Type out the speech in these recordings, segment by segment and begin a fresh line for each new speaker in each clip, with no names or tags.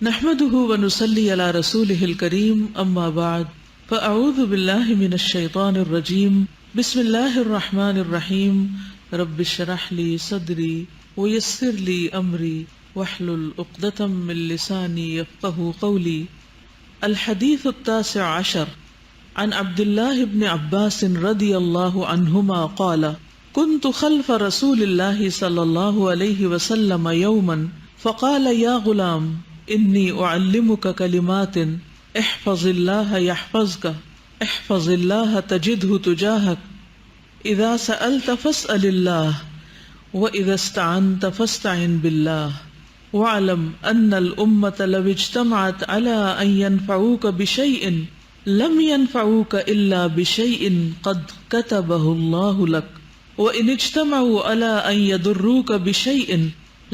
نحمده ونصلي على رسوله الكريم اما بعد فاعوذ بالله من الشيطان الرجيم بسم الله الرحمن الرحيم رب اشرح لي صدري ويسر لي امري واحلل عقدة من لساني يفقهوا قولي. الحديث التاسع عشر عن عبد الله بن عباس رضي الله عنهما قال كنت خلف رسول الله صلى الله عليه وسلم يوما فقال يا غلام انی اعلمک کلمات احفظ اللہ یحفظک احفظ اللہ تجدہ تجاہک اذا سألت فاسأل اللہ واذا استعنت فاستعن باللہ واعلم ان الامة لو اجتمعت على ان ينفعوك بشيء لم ينفعوك الا بشيء قد كتبه الله لك وان اجتمعوا على ان يضروك بشيء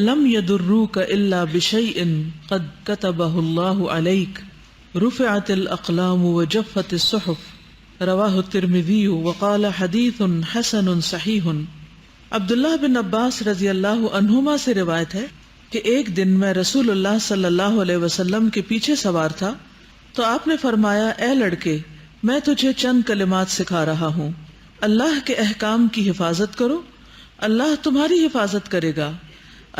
لم يضروك الا بشيء قد كتبه الله عليك رفعت الاقلام وجفت الصحف. رواہ الترمذی وقال حدیث حسن صحیح. عبداللہ بن عباس رضی اللہ عنہما سے روایت ہے کہ ایک دن میں رسول اللہ صلی اللہ علیہ وسلم کے پیچھے سوار تھا تو آپ نے فرمایا اے لڑکے میں تجھے چند کلمات سکھا رہا ہوں، اللہ کے احکام کی حفاظت کرو اللہ تمہاری حفاظت کرے گا،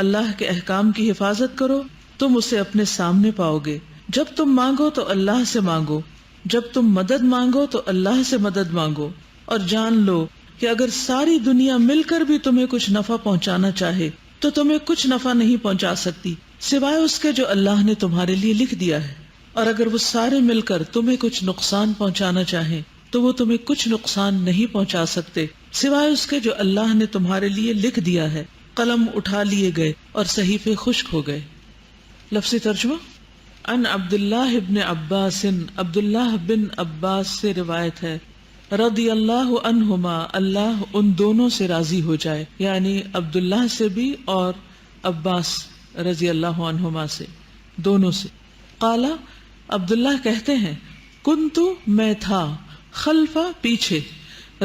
اللہ کے احکام کی حفاظت کرو تم اسے اپنے سامنے پاؤ گے، جب تم مانگو تو اللہ سے مانگو، جب تم مدد مانگو تو اللہ سے مدد مانگو، اور جان لو کہ اگر ساری دنیا مل کر بھی تمہیں کچھ نفع پہنچانا چاہے تو تمہیں کچھ نفع نہیں پہنچا سکتی سوائے اس کے جو اللہ نے تمہارے لیے لکھ دیا ہے، اور اگر وہ سارے مل کر تمہیں کچھ نقصان پہنچانا چاہیں تو وہ تمہیں کچھ نقصان نہیں پہنچا سکتے سوائے اس کے جو اللہ نے تمہارے لیے لکھ دیا ہے. قلم اٹھا لیے گئے اور صحیفے خشک ہو گئے. لفظی ترجمہ ان عبداللہ ابن عباس، عبداللہ بن عباس سے روایت ہے رضی اللہ عنہما اللہ ان دونوں سے راضی ہو جائے، یعنی عبداللہ سے بھی اور عباس رضی اللہ عنہما سے، دونوں سے. قال عبداللہ کہتے ہیں کنتو میں تھا خلفا پیچھے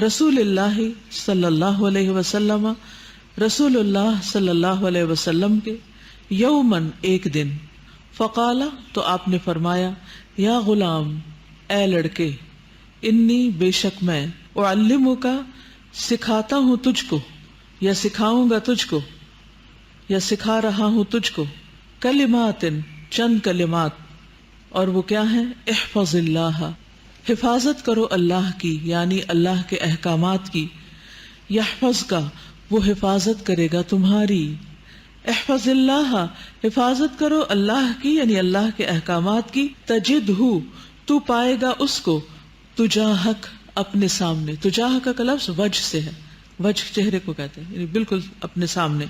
رسول اللہ صلی اللہ علیہ وسلم رسول اللہ صلی اللہ علیہ وسلم کے یومن ایک دن فقال تو آپ نے فرمایا یا غلام اے لڑکے انی بے شک میں اعلمک سکھاتا ہوں تجھ کو یا سکھاؤں گا تجھ کو یا سکھا رہا ہوں تجھ کو کلمات چند کلمات، اور وہ کیا ہیں؟ احفظ اللہ حفاظت کرو اللہ کی یعنی اللہ کے احکامات کی، یحفظ کا وہ حفاظت کرے گا تمہاری، احفظ اللہ حفاظت کرو اللہ کی یعنی اللہ کے احکامات کی، تجدہ تو پائے گا اس کو، تجاہک اپنے سامنے، تجاہک کا لفظ وجہ سے ہے، وجہ چہرے کو کہتے ہیں یعنی بالکل اپنے سامنے.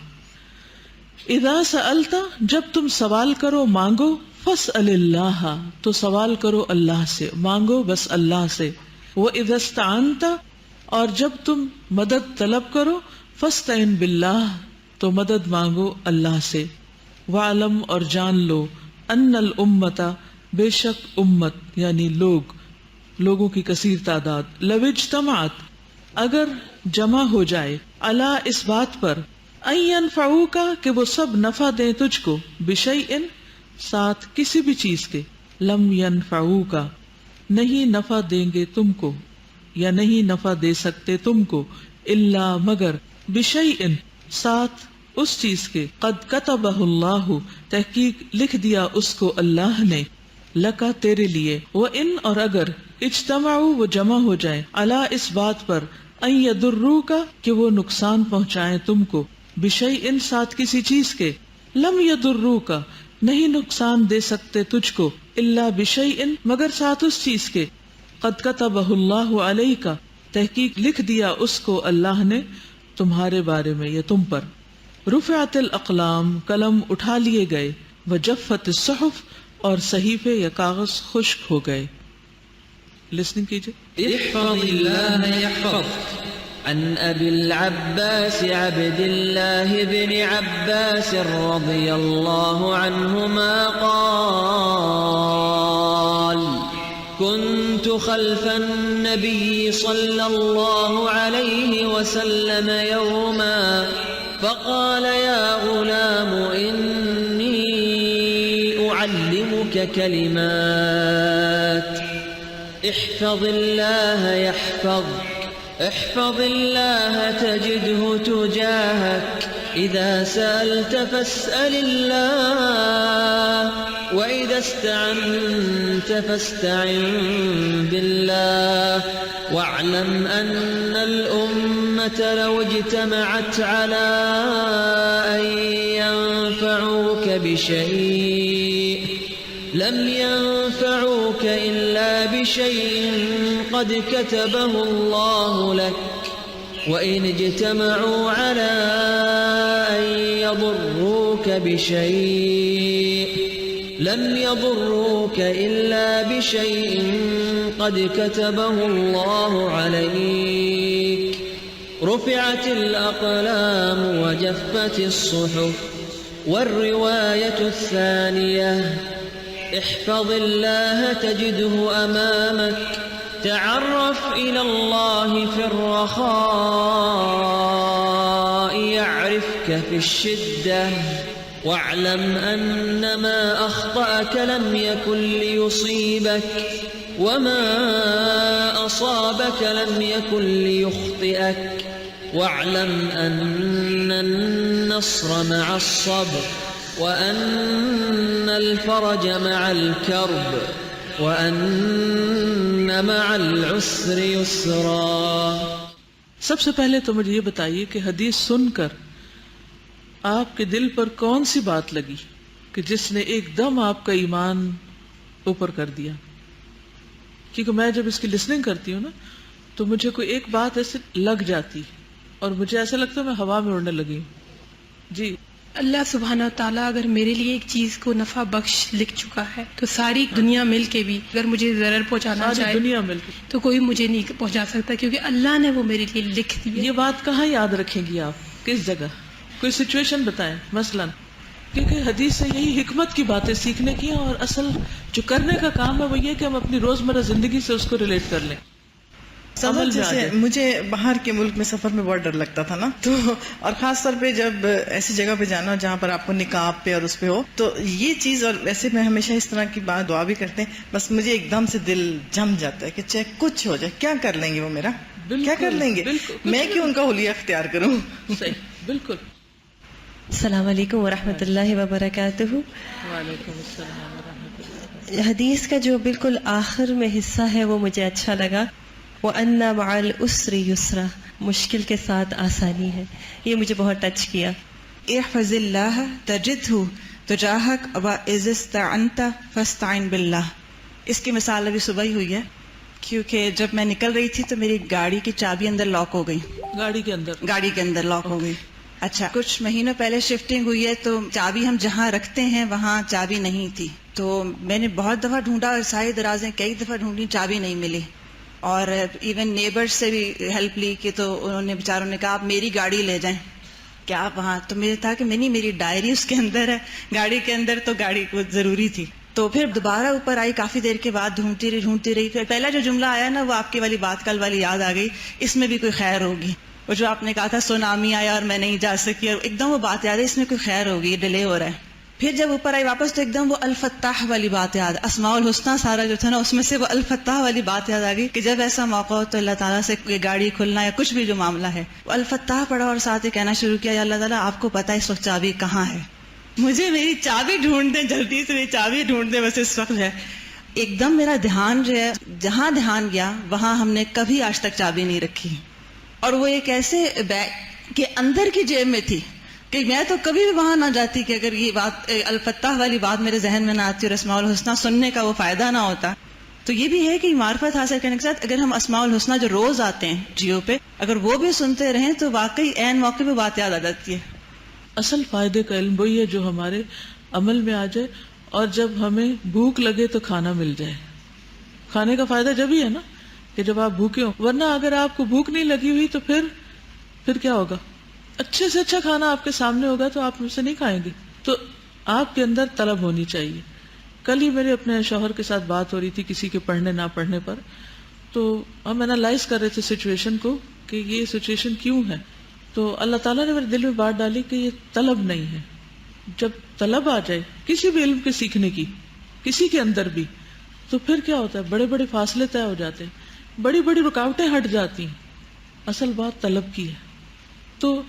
اذا سألتا جب تم سوال کرو مانگو، فاسأل اللہ تو سوال کرو اللہ سے، مانگو بس اللہ سے، وَإِذَا اسْتَعَنْتَ اور جب تم مدد طلب کرو فاستعن باللہ تو مدد مانگو اللہ سے، وعلم اور جان لو ان الامت بے شک امت یعنی لوگوں کی کثیر تعداد، لو اجتمعت اگر جمع ہو جائے، علی اس بات پر، ان ینفعوک کہ وہ سب نفع دیں تجھ کو، بشیء ساتھ کسی بھی چیز کے، لم ینفعوک نہیں نفع دیں گے تم کو یا نہیں نفع دے سکتے تم کو، الا مگر بشیء ساتھ اس چیز کے، قد کتبہ اللہ تحقیق لکھ دیا اس کو اللہ نے، لکا تیرے لیے، وان اور اگر اجتمعوا وہ جمع ہو جائیں، علی اس بات پر، ان یضروک کہ وہ نقصان پہنچائیں تم کو، بشیء ساتھ کسی چیز کے، لم یضروک نہیں نقصان دے سکتے تجھ کو، الا بشیء مگر ساتھ اس چیز کے، قد کتبہ اللہ علیک تحقیق لکھ دیا اس کو اللہ نے تمہارے بارے میں یا تم پر. رفعت الاقلام قلم اٹھا لیے گئے، وجفت الصحف اور صحیفے یا کاغذ خشک ہو گئے. لسننگ کیجئے.
احفظ اللہ یحفظ عن ابی العباس عبد اللہ بن عباس رضی اللہ عنہما قال كنت خلف النبي صلى الله عليه وسلم يوما فقال يا غلام إني أعلمك كلمات احفظ الله يحفظك احفظ الله تجده تجاهك إذا سألت فاسأل الله وإذا استعنت فاستعن بالله واعلم أن الأمة لو اجتمعت على أن ينفعوك بشيء لم ينفعوك إلا بشيء قد كتبه الله لك وإن اجتمعوا على أن يضروك بشيء لم يضروك إلا بشيء قد كتبه الله عليك رفعت الأقلام وجفت الصحف والرواية الثانية احفظ الله تجده أمامك تعرف إلى الله في الرخاء يعرفك في الشدة واعلم أن ما أخطأك لم يكن ليصيبك وما أصابك لم يكن ليخطئك واعلم أن النصر مع الصبر وأن الفرج مع الكرب وَأَنَّ مَعَ الْعُسْرِ يُسْرًا۔
سب سے پہلے تو مجھے یہ بتائیے کہ حدیث سن کر آپ کے دل پر کون سی بات لگی کہ جس نے ایک دم آپ کا ایمان اوپر کر دیا؟ کیونکہ میں جب اس کی لسننگ کرتی ہوں نا تو مجھے کوئی ایک بات ایسے لگ جاتی اور مجھے ایسا لگتا ہے میں ہوا میں اڑنے لگی ہوں۔ جی،
اللہ سبحانہ وتعالیٰ اگر میرے لیے ایک چیز کو نفع بخش لکھ چکا ہے تو ساری دنیا مل کے بھی اگر مجھے ضرر پہنچانا چاہے
دنیا مل کے
تو کوئی مجھے نہیں پہنچا سکتا، کیونکہ اللہ نے وہ میرے لیے لکھ دی۔
یہ بات کہاں یاد رکھیں گی آپ؟ کس جگہ؟ کوئی سچویشن بتائیں مثلا، کیونکہ حدیث سے یہی حکمت کی باتیں سیکھنے کی ہیں، اور اصل جو کرنے کا کام ہے وہ یہ کہ ہم اپنی روزمرہ زندگی سے اس کو ریلیٹ کر لیں۔
جیسے مجھے باہر کے ملک میں سفر میں بہت ڈر لگتا تھا نا، تو اور خاص طور پہ جب ایسی جگہ پہ جانا جہاں پر آپ کو نقاب پہ اور اس پہ ہو، تو یہ چیز، اور ویسے میں ہمیشہ اس طرح کی بات دعا بھی کرتے ہیں، بس مجھے ایک دم سے دل جم جاتا ہے کہ چاہے کچھ ہو جائے، کیا کر لیں گے وہ میرا، کیا کر لیں گے، میں کیوں ان کا حلیہ اختیار کروں۔
صحیح، بالکل۔
السلام علیکم ورحمۃ اللہ وبرکاتہ۔
وعلیکم السلام ورحمۃ اللہ۔
حدیث کا جو بالکل آخر میں حصہ ہے وہ مجھے اچھا لگا، وَأَنَّ مَعَ الْعُسْرِ يُسْرًا، مشکل کے ساتھ آسانی ہے، یہ مجھے بہت ٹچ کیا۔
احفظ اللہ تجدہ تجاہک وَإِذَا اسْتَعَنْتَ فَاسْتَعِنْ بِاللَّهِ۔ اس کی مثال ابھی صبح ہی ہوئی ہے، کیونکہ جب میں نکل رہی تھی تو میری گاڑی کی چابی اندر لاک ہو گئی،
گاڑی کے اندر
لاک ہو گئی۔ اچھا، کچھ مہینوں پہلے شفٹنگ ہوئی ہے تو چابی ہم جہاں رکھتے ہیں وہاں چابی نہیں تھی، تو میں نے بہت دفعہ ڈھونڈا، ساری درازیں کئی دفعہ ڈھونڈی، چابی نہیں ملی، اور ایون نیبر سے بھی ہیلپ لی کہ تو انہوں نے بیچاروں نے کہا آپ میری گاڑی لے جائیں، کیا آپ وہاں، تو مجھے تھا کہ میری ڈائری اس کے اندر ہے گاڑی کے اندر، تو گاڑی کو ضروری تھی۔ تو پھر دوبارہ اوپر آئی، کافی دیر کے بعد ڈھونڈتی رہی، پھر پہلا جو جملہ آیا نا وہ آپ کی والی بات کل والی یاد آ گئی، اس میں بھی کوئی خیر ہوگی، وہ جو آپ نے کہا تھا سونامی آیا اور میں نہیں جا سکی، اور ایک دم وہ بات یاد ہے، اس میں کوئی خیر ہوگی، ڈیلے ہو رہا ہے۔ پھر جب اوپر آئی واپس تو ایک دم وہ الفتاح والی بات یاد، اسماء الحسنہ سارا جو تھا نا اس میں سے وہ الفتاح والی بات یاد آ گئی کہ جب ایسا موقع ہو تو اللہ تعالیٰ سے یہ گاڑی کھلنا یا کچھ بھی جو معاملہ ہے، وہ الفتاح پڑھا اور ساتھ ہی کہنا شروع کیا، یا اللہ تعالیٰ آپ کو پتہ ہے اس وقت چابی کہاں ہے، مجھے میری چابی ڈھونڈ دیں، جلدی سے میری چابی ڈھونڈ دیں بس اس وقت ہے۔ ایک دم میرا دھیان جو ہے، جہاں دھیان گیا وہاں ہم نے کبھی آج تک چابی نہیں رکھی، اور وہ ایک ایسے بیگ کے اندر کی جیب میں تھی کہ میں تو کبھی بھی وہاں نہ جاتی کہ اگر یہ بات الفتاح والی بات میرے ذہن میں نہ آتی اور اسماء الحسنہ سننے کا وہ فائدہ نہ ہوتا۔ تو یہ بھی ہے کہ معرفت حاصل کرنے کے ساتھ اگر ہم اسماء الحسنہ جو روز آتے ہیں جیو پہ اگر وہ بھی سنتے رہیں تو واقعی عین موقع پہ بات یاد آ جاتی ہے۔
اصل فائدے کا علم وہی ہے جو ہمارے عمل میں آ جائے، اور جب ہمیں بھوک لگے تو کھانا مل جائے۔ کھانے کا فائدہ جب ہی ہے نا کہ جب آپ بھوکے ہو، ورنہ اگر آپ کو بھوک نہیں لگی ہوئی تو پھر کیا ہوگا؟ اچھے سے اچھا کھانا آپ کے سامنے ہوگا تو آپ اسے نہیں کھائیں گے۔ تو آپ کے اندر طلب ہونی چاہیے۔ کل ہی میرے اپنے شوہر کے ساتھ بات ہو رہی تھی کسی کے پڑھنے نہ پڑھنے پر، تو ہم انالائز کر رہے تھے سچویشن کو کہ یہ سچویشن کیوں ہے، تو اللہ تعالیٰ نے میرے دل میں بات ڈالی کہ یہ طلب نہیں ہے۔ جب طلب آ جائے کسی بھی علم کے سیکھنے کی کسی کے اندر بھی، تو پھر کیا ہوتا ہے؟ بڑے بڑے فاصلے طے ہو جاتے ہیں، بڑی بڑی رکاوٹیں ہٹ جاتی ہیں. اصل بات طلب کی ہے. تو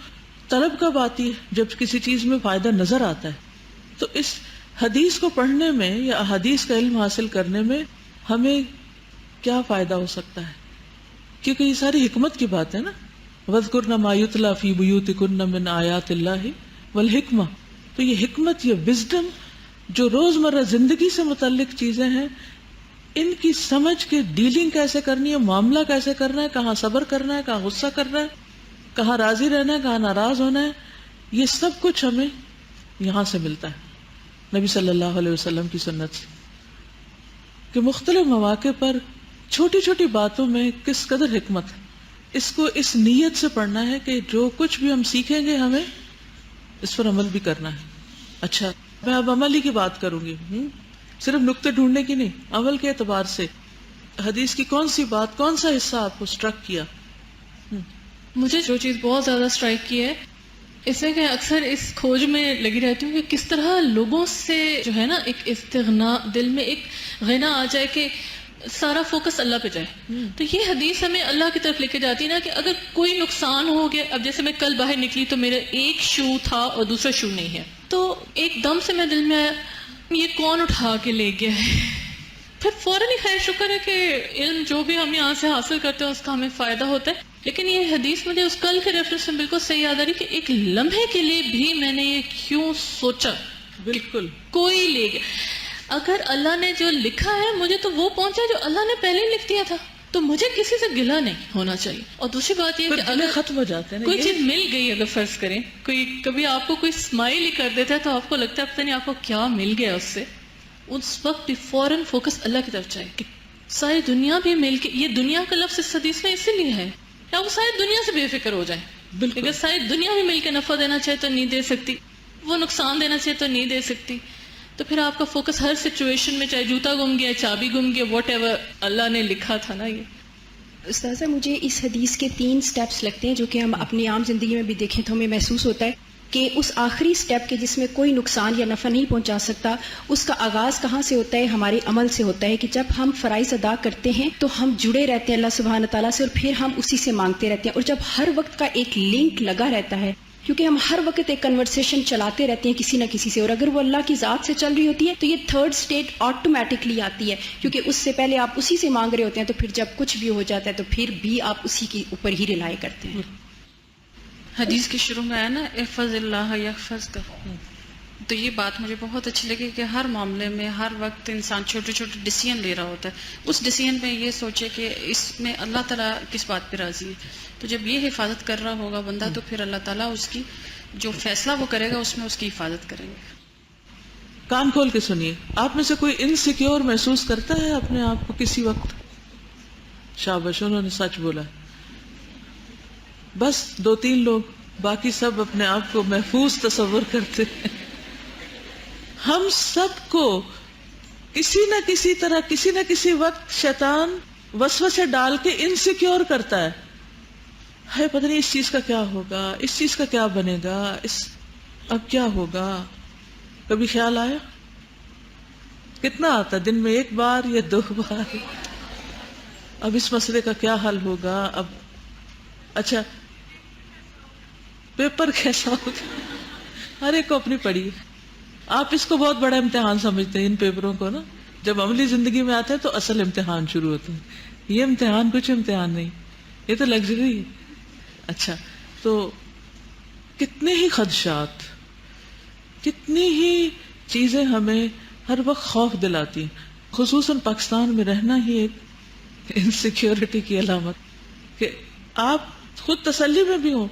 طلب کب آتی ہے؟ جب کسی چیز میں فائدہ نظر آتا ہے. تو اس حدیث کو پڑھنے میں یا احادیث کا علم حاصل کرنے میں ہمیں کیا فائدہ ہو سکتا ہے؟ کیونکہ یہ ساری حکمت کی بات ہے نا. وَاذْكُرْنَ مَا يُتْلَى فِي بُيُوتِكُنَّ مِنْ آيَاتِ اللَّهِ وَالْحِكْمَةِ. تو یہ حکمت، یہ وزڈم جو روزمرہ زندگی سے متعلق چیزیں ہیں، ان کی سمجھ کے ڈیلنگ کیسے کرنی ہے، معاملہ کیسے کرنا ہے، کہاں صبر کرنا ہے، کہاں غصہ کرنا ہے، کہاں راضی رہنا ہے، کہاں ناراض ہونا ہے، یہ سب کچھ ہمیں یہاں سے ملتا ہے نبی صلی اللہ علیہ وسلم کی سنت سے. کہ مختلف مواقع پر چھوٹی چھوٹی باتوں میں کس قدر حکمت ہے. اس کو اس نیت سے پڑھنا ہے کہ جو کچھ بھی ہم سیکھیں گے ہمیں اس پر عمل بھی کرنا ہے. اچھا، میں اب عملی کی بات کروں گی، صرف نقطے ڈھونڈنے کی نہیں، عمل کے اعتبار سے. حدیث کی کون سی بات، کون سا حصہ آپ کو اسٹرک کیا؟
مجھے جو چیز بہت زیادہ اسٹرائک کی ہے، اس میں کہ اکثر اس کھوج میں لگی رہتی ہوں کہ کس طرح لوگوں سے جو ہے نا ایک استغنا، دل میں ایک غنا آ جائے کہ سارا فوکس اللہ پہ جائے. تو یہ حدیث ہمیں اللہ کی طرف لے کے جاتی ہے نا کہ اگر کوئی نقصان ہو گیا، اب جیسے میں کل باہر نکلی تو میرا ایک شو تھا اور دوسرا شو نہیں ہے، تو ایک دم سے میں دل میں آیا یہ کون اٹھا کے لے گیا ہے. پھر فوراً ہی خیر شکر ہے کہ علم جو بھی ہم یہاں سے حاصل کرتے ہیں اس کا ہمیں فائدہ ہوتا ہے. لیکن یہ حدیث مجھے اس کل کے ریفرنس میں بالکل صحیح یاد آ رہی کہ ایک لمحے کے لیے بھی میں نے یہ کیوں سوچا.
بالکل
کوئی لے گیا، اگر اللہ نے جو لکھا ہے مجھے تو وہ پہنچا جو اللہ نے پہلے ہی لکھ دیا تھا، تو مجھے کسی سے گلہ نہیں ہونا چاہیے. اور دوسری بات یہ کہ اگر
ختم ہو جاتے ہیں
کوئی چیز مل گئی، اگر فرض کریں کوئی کبھی آپ کو کوئی اسمائل ہی کر دیتا ہے تو آپ کو لگتا ہے پتہ نہیں آپ کو کیا مل گیا اس سے، اس وقت بھی فوراً فوکس اللہ کی طرف جائے کہ ساری دنیا بھی مل کے، یہ دنیا کا لفظ اس حدیث میں اسی لیے ہے کہ آپ ساری دنیا سے بے فکر ہو جائیں. اگر ساری دنیا بھی مل کے نفع دینا چاہے تو نہیں دے سکتی، وہ نقصان دینا چاہے تو نہیں دے سکتی، تو پھر آپ کا فوکس ہر سچویشن میں، چاہے جوتا گم گیا، چابی گم گیا، واٹ ایور اللہ نے لکھا تھا نا. یہ
استاذہ مجھے اس حدیث کے 3 سٹیپس لگتے ہیں جو کہ ہم اپنی عام زندگی میں بھی دیکھیں تو ہمیں محسوس ہوتا ہے کہ اس آخری سٹیپ کے جس میں کوئی نقصان یا نفع نہیں پہنچا سکتا، اس کا آغاز کہاں سے ہوتا ہے؟ ہمارے عمل سے ہوتا ہے کہ جب ہم فرائض ادا کرتے ہیں تو ہم جڑے رہتے ہیں اللہ سبحانہ تعالیٰ سے، اور پھر ہم اسی سے مانگتے رہتے ہیں. اور جب ہر وقت کا ایک لنک لگا رہتا ہے، کیونکہ ہم ہر وقت ایک کنورسیشن چلاتے رہتے ہیں کسی نہ کسی سے، اور اگر وہ اللہ کی ذات سے چل رہی ہوتی ہے تو یہ 3rd سٹیٹ آٹومیٹکلی آتی ہے، کیونکہ اس سے پہلے آپ اسی سے مانگ رہے ہوتے ہیں. تو پھر جب کچھ بھی ہو جاتا ہے تو پھر بھی آپ اسی کے اوپر ہی ریلائی کرتے ہیں.
حدیث کے شروع میں آیا نا احفظ اللہ یحفظک، تو یہ بات مجھے بہت اچھی لگی کہ ہر معاملے میں ہر وقت انسان چھوٹے چھوٹے ڈیسیژن لے رہا ہوتا ہے، اس ڈیسیژن میں یہ سوچے کہ اس میں اللہ تعالیٰ کس بات پہ راضی ہے. تو جب یہ حفاظت کر رہا ہوگا بندہ تو پھر اللہ تعالیٰ اس کی جو فیصلہ وہ کرے گا اس میں اس کی حفاظت کریں گے.
کان کھول کے سنیے، آپ میں سے کوئی انسیکیور محسوس کرتا ہے اپنے آپ کو کسی وقت؟ شاباش، انہوں نے سچ بولا. بس 2-3 لوگ، باقی سب اپنے آپ کو محفوظ تصور کرتے ہیں. ہم سب کو کسی نہ کسی طرح کسی نہ کسی وقت شیطان وسوسے ڈال کے انسیکیور کرتا ہے. ہے پتہ نہیں اس چیز کا کیا ہوگا، اس چیز کا کیا بنے گا، اب کیا ہوگا. کبھی خیال آیا؟ کتنا آتا، دن میں 1 بار یا 2 بار، اب اس مسئلے کا کیا حل ہوگا. اب اچھا پیپر کیسا ہوگا، ہر ایک کو اپنی پڑھی. آپ اس کو بہت بڑا امتحان سمجھتے ہیں ان پیپروں کو نا. جب عملی زندگی میں آتے ہیں تو اصل امتحان شروع ہوتے ہیں. یہ امتحان کچھ امتحان نہیں، یہ تو لگژری ہے. اچھا، تو کتنے ہی خدشات، کتنی ہی چیزیں ہمیں ہر وقت خوف دلاتی ہیں. خصوصاً پاکستان میں رہنا ہی ایک انسیکیورٹی کی علامت، کہ آپ خود تسلی میں بھی ہوں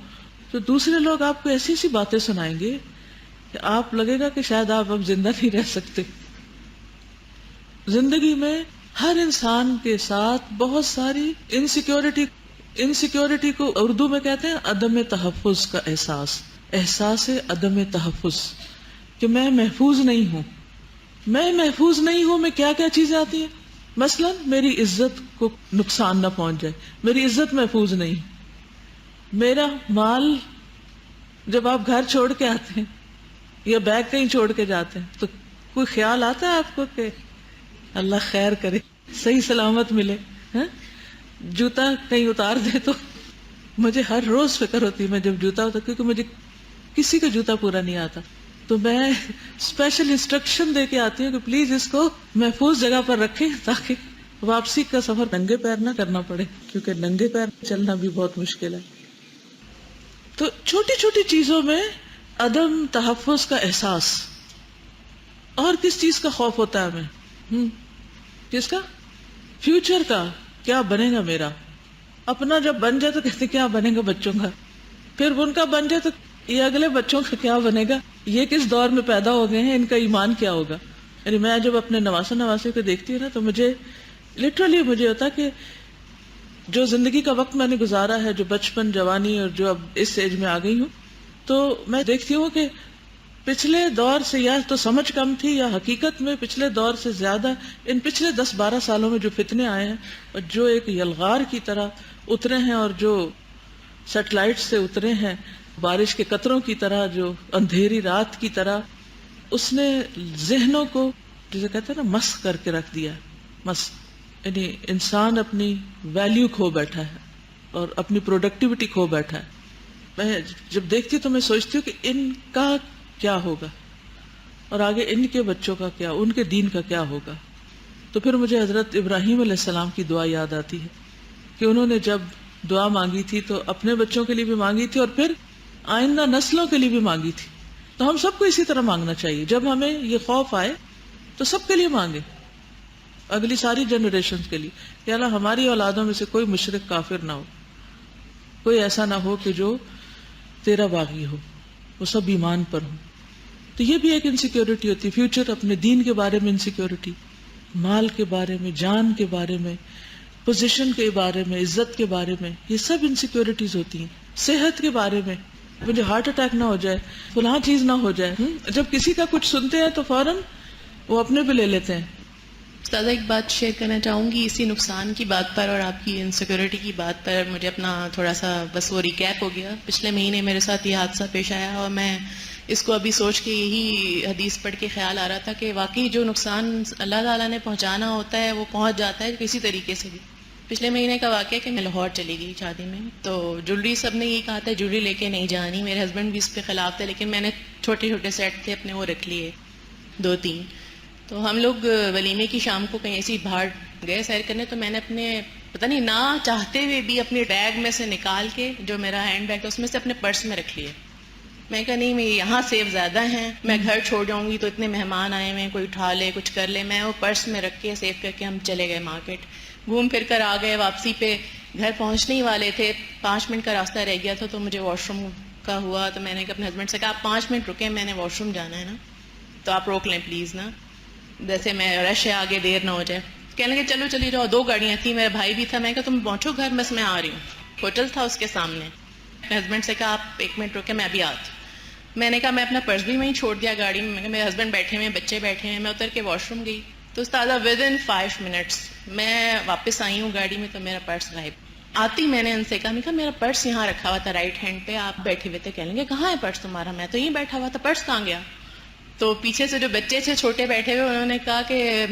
تو دوسرے لوگ آپ کو ایسی ایسی باتیں سنائیں گے کہ آپ لگے گا کہ شاید آپ اب زندہ نہیں رہ سکتے. زندگی میں ہر انسان کے ساتھ بہت ساری انسیکیورٹی کو اردو میں کہتے ہیں عدم تحفظ کا احساس عدم تحفظ، کہ میں محفوظ نہیں ہوں. میں کیا کیا چیزیں آتی ہیں؟ مثلا میری عزت کو نقصان نہ پہنچ جائے، میری عزت محفوظ نہیں. میرا مال، جب آپ گھر چھوڑ کے آتے ہیں یا بیگ کہیں چھوڑ کے جاتے ہیں تو کوئی خیال آتا ہے آپ کو کہ اللہ خیر کرے، صحیح سلامت ملے. جوتا کہیں اتار دے تو مجھے ہر روز فکر ہوتی ہے میں جب جوتا ہوتا، کیونکہ مجھے کسی کا جوتا پورا نہیں آتا، تو میں اسپیشل انسٹرکشن دے کے آتی ہوں کہ پلیز اس کو محفوظ جگہ پر رکھیں تاکہ واپسی کا سفر ننگے پیر نہ کرنا پڑے، کیونکہ ننگے پیر چلنا بھی بہت مشکل ہے. تو چھوٹی چھوٹی چیزوں میں عدم تحفظ کا احساس. اور کس چیز کا خوف ہوتا ہے ہمیں؟ کس کا؟ فیوچر کا. کیا بنے گا میرا؟ اپنا جب بن جائے تو کہتے کیا بنے گا بچوں کا، پھر ان کا بن جائے تو یہ اگلے بچوں کا کیا بنے گا، یہ کس دور میں پیدا ہو گئے ہیں، ان کا ایمان کیا ہوگا. یعنی میں جب اپنے نواسے کو دیکھتی ہوں نا تو مجھے لٹرلی مجھے ہوتا کہ جو زندگی کا وقت میں نے گزارا ہے، جو بچپن، جوانی، اور جو اب اس ایج میں آ گئی ہوں، تو میں دیکھتی ہوں کہ پچھلے دور سے یا تو سمجھ کم تھی یا حقیقت میں پچھلے دور سے زیادہ ان پچھلے 10-12 سالوں میں جو فتنے آئے ہیں اور جو ایک یلغار کی طرح اترے ہیں اور جو سیٹلائٹ سے اترے ہیں، بارش کے قطروں کی طرح، جو اندھیری رات کی طرح، اس نے ذہنوں کو جسے کہتے ہیں نا مسخ کر کے رکھ دیا. مسخ یعنی انسان اپنی ویلیو کھو بیٹھا ہے اور اپنی پروڈکٹیوٹی کھو بیٹھا ہے. میں جب دیکھتی تو میں سوچتی ہوں کہ ان کا کیا ہوگا اور آگے ان کے بچوں کا کیا، ان کے دین کا کیا ہوگا. تو پھر مجھے حضرت ابراہیم علیہ السلام کی دعا یاد آتی ہے کہ انہوں نے جب دعا مانگی تھی تو اپنے بچوں کے لیے بھی مانگی تھی اور پھر آئندہ نسلوں کے لیے بھی مانگی تھی. تو ہم سب کو اسی طرح مانگنا چاہیے. جب ہمیں یہ خوف آئے تو سب کے لیے مانگے، اگلی ساری جنریشن کے لیے، کہ اللہ ہماری اولادوں میں سے کوئی مشرک کافر نہ ہو، کوئی ایسا نہ ہو کہ جو تیرا باغی ہو، وہ سب ایمان پر ہوں. تو یہ بھی ایک انسیکیورٹی ہوتی ہے. فیوچر، اپنے دین کے بارے میں انسیکیورٹی، مال کے بارے میں، جان کے بارے میں، پوزیشن کے بارے میں، عزت کے بارے میں، یہ سب انسیکیورٹیز ہوتی ہیں. صحت کے بارے میں، مجھے ہارٹ اٹیک نہ ہو جائے، فلاں چیز نہ ہو جائے. جب کسی کا کچھ سنتے ہیں تو فوراً وہ اپنے پہ لے لیتے ہیں.
استاذہ ایک بات شیئر کرنا چاہوں گی اسی نقصان کی بات پر اور آپ کی انسیکیورٹی کی بات پر. مجھے اپنا تھوڑا سا بس وہ ریکیپ ہو گیا. پچھلے مہینے میرے ساتھ یہ حادثہ پیش آیا اور میں اس کو ابھی سوچ کے یہی حدیث پڑھ کے خیال آ رہا تھا کہ واقعی جو نقصان اللہ تعالیٰ نے پہنچانا ہوتا ہے وہ پہنچ جاتا ہے کسی طریقے سے بھی. پچھلے مہینے کا واقعہ کہ میں لاہور چلی گئی شادی میں، تو جویلری سب نے یہی کہا تھا جویلری لے کے نہیں جانی. میرے ہسبینڈ بھی اس پہ خلاف تھے، لیکن میں نے چھوٹے چھوٹے سیٹ تھے اپنے وہ رکھ لیے 2-3. تو ہم لوگ ولیمے کی شام کو کہیں ایسی باہر گئے سیر کرنے، تو میں نے اپنے پتہ نہیں نہ چاہتے ہوئے بھی اپنے بیگ میں سے نکال کے جو میرا ہینڈ بیگ تھا اس میں سے اپنے پرس میں رکھ لیے. میں کہا نہیں، میں یہاں سیف زیادہ ہیں، میں گھر چھوڑ جاؤں گی تو اتنے مہمان آئے ہوئے، کوئی اٹھا لے کچھ کر لے. میں وہ پرس میں رکھ کے سیف کر کے ہم چلے گئے مارکیٹ، گھوم پھر کر آ گئے. واپسی پہ گھر پہنچنے ہی والے تھے، 5 منٹ کا راستہ رہ گیا تھا، تو مجھے واش روم کا ہوا. تو میں نے اپنے ہسبینڈ سے کہا آپ 5 منٹ رکیں، میں نے واش روم جانا ہے نا، تو آپ روک لیں پلیز نا، جیسے میں رش ہے آگے دیر نہ ہو جائے. کہنے لگے چلو چلی جاؤ. 2 گاڑیاں تھیں، میرا بھائی بھی تھا. میں کہا تم پہنچو گھر، بس میں آ رہی ہوں. ہوٹل تھا اس کے سامنے. ہسبینڈ سے کہا آپ 1 منٹ رکے، میں ابھی آتی. میں نے کہا میں اپنا پرس بھی وہیں چھوڑ دیا گاڑی میں. میرے ہسبینڈ بیٹھے ہوئے ہیں، بچے بیٹھے ہیں. میں اتر کے واش روم گئی تو استاذہ ودن 5 منٹس میں واپس آئی ہوں گاڑی میں تو میرا پرس غائب. آتی میں نے ان سے کہا میرا پرس یہاں رکھا ہوا تھا رائٹ ہینڈ پہ، آپ بیٹھے ہوئے تھے. کہنے لگے کہاں ہے پرس تمہارا؟ میں تو یہیں بیٹھا ہوا تھا، پرس کہاں گیا؟ تو پیچھے سے جو بچے تھے چھوٹے بیٹھے ہوئے، انہوں نے کہا کہ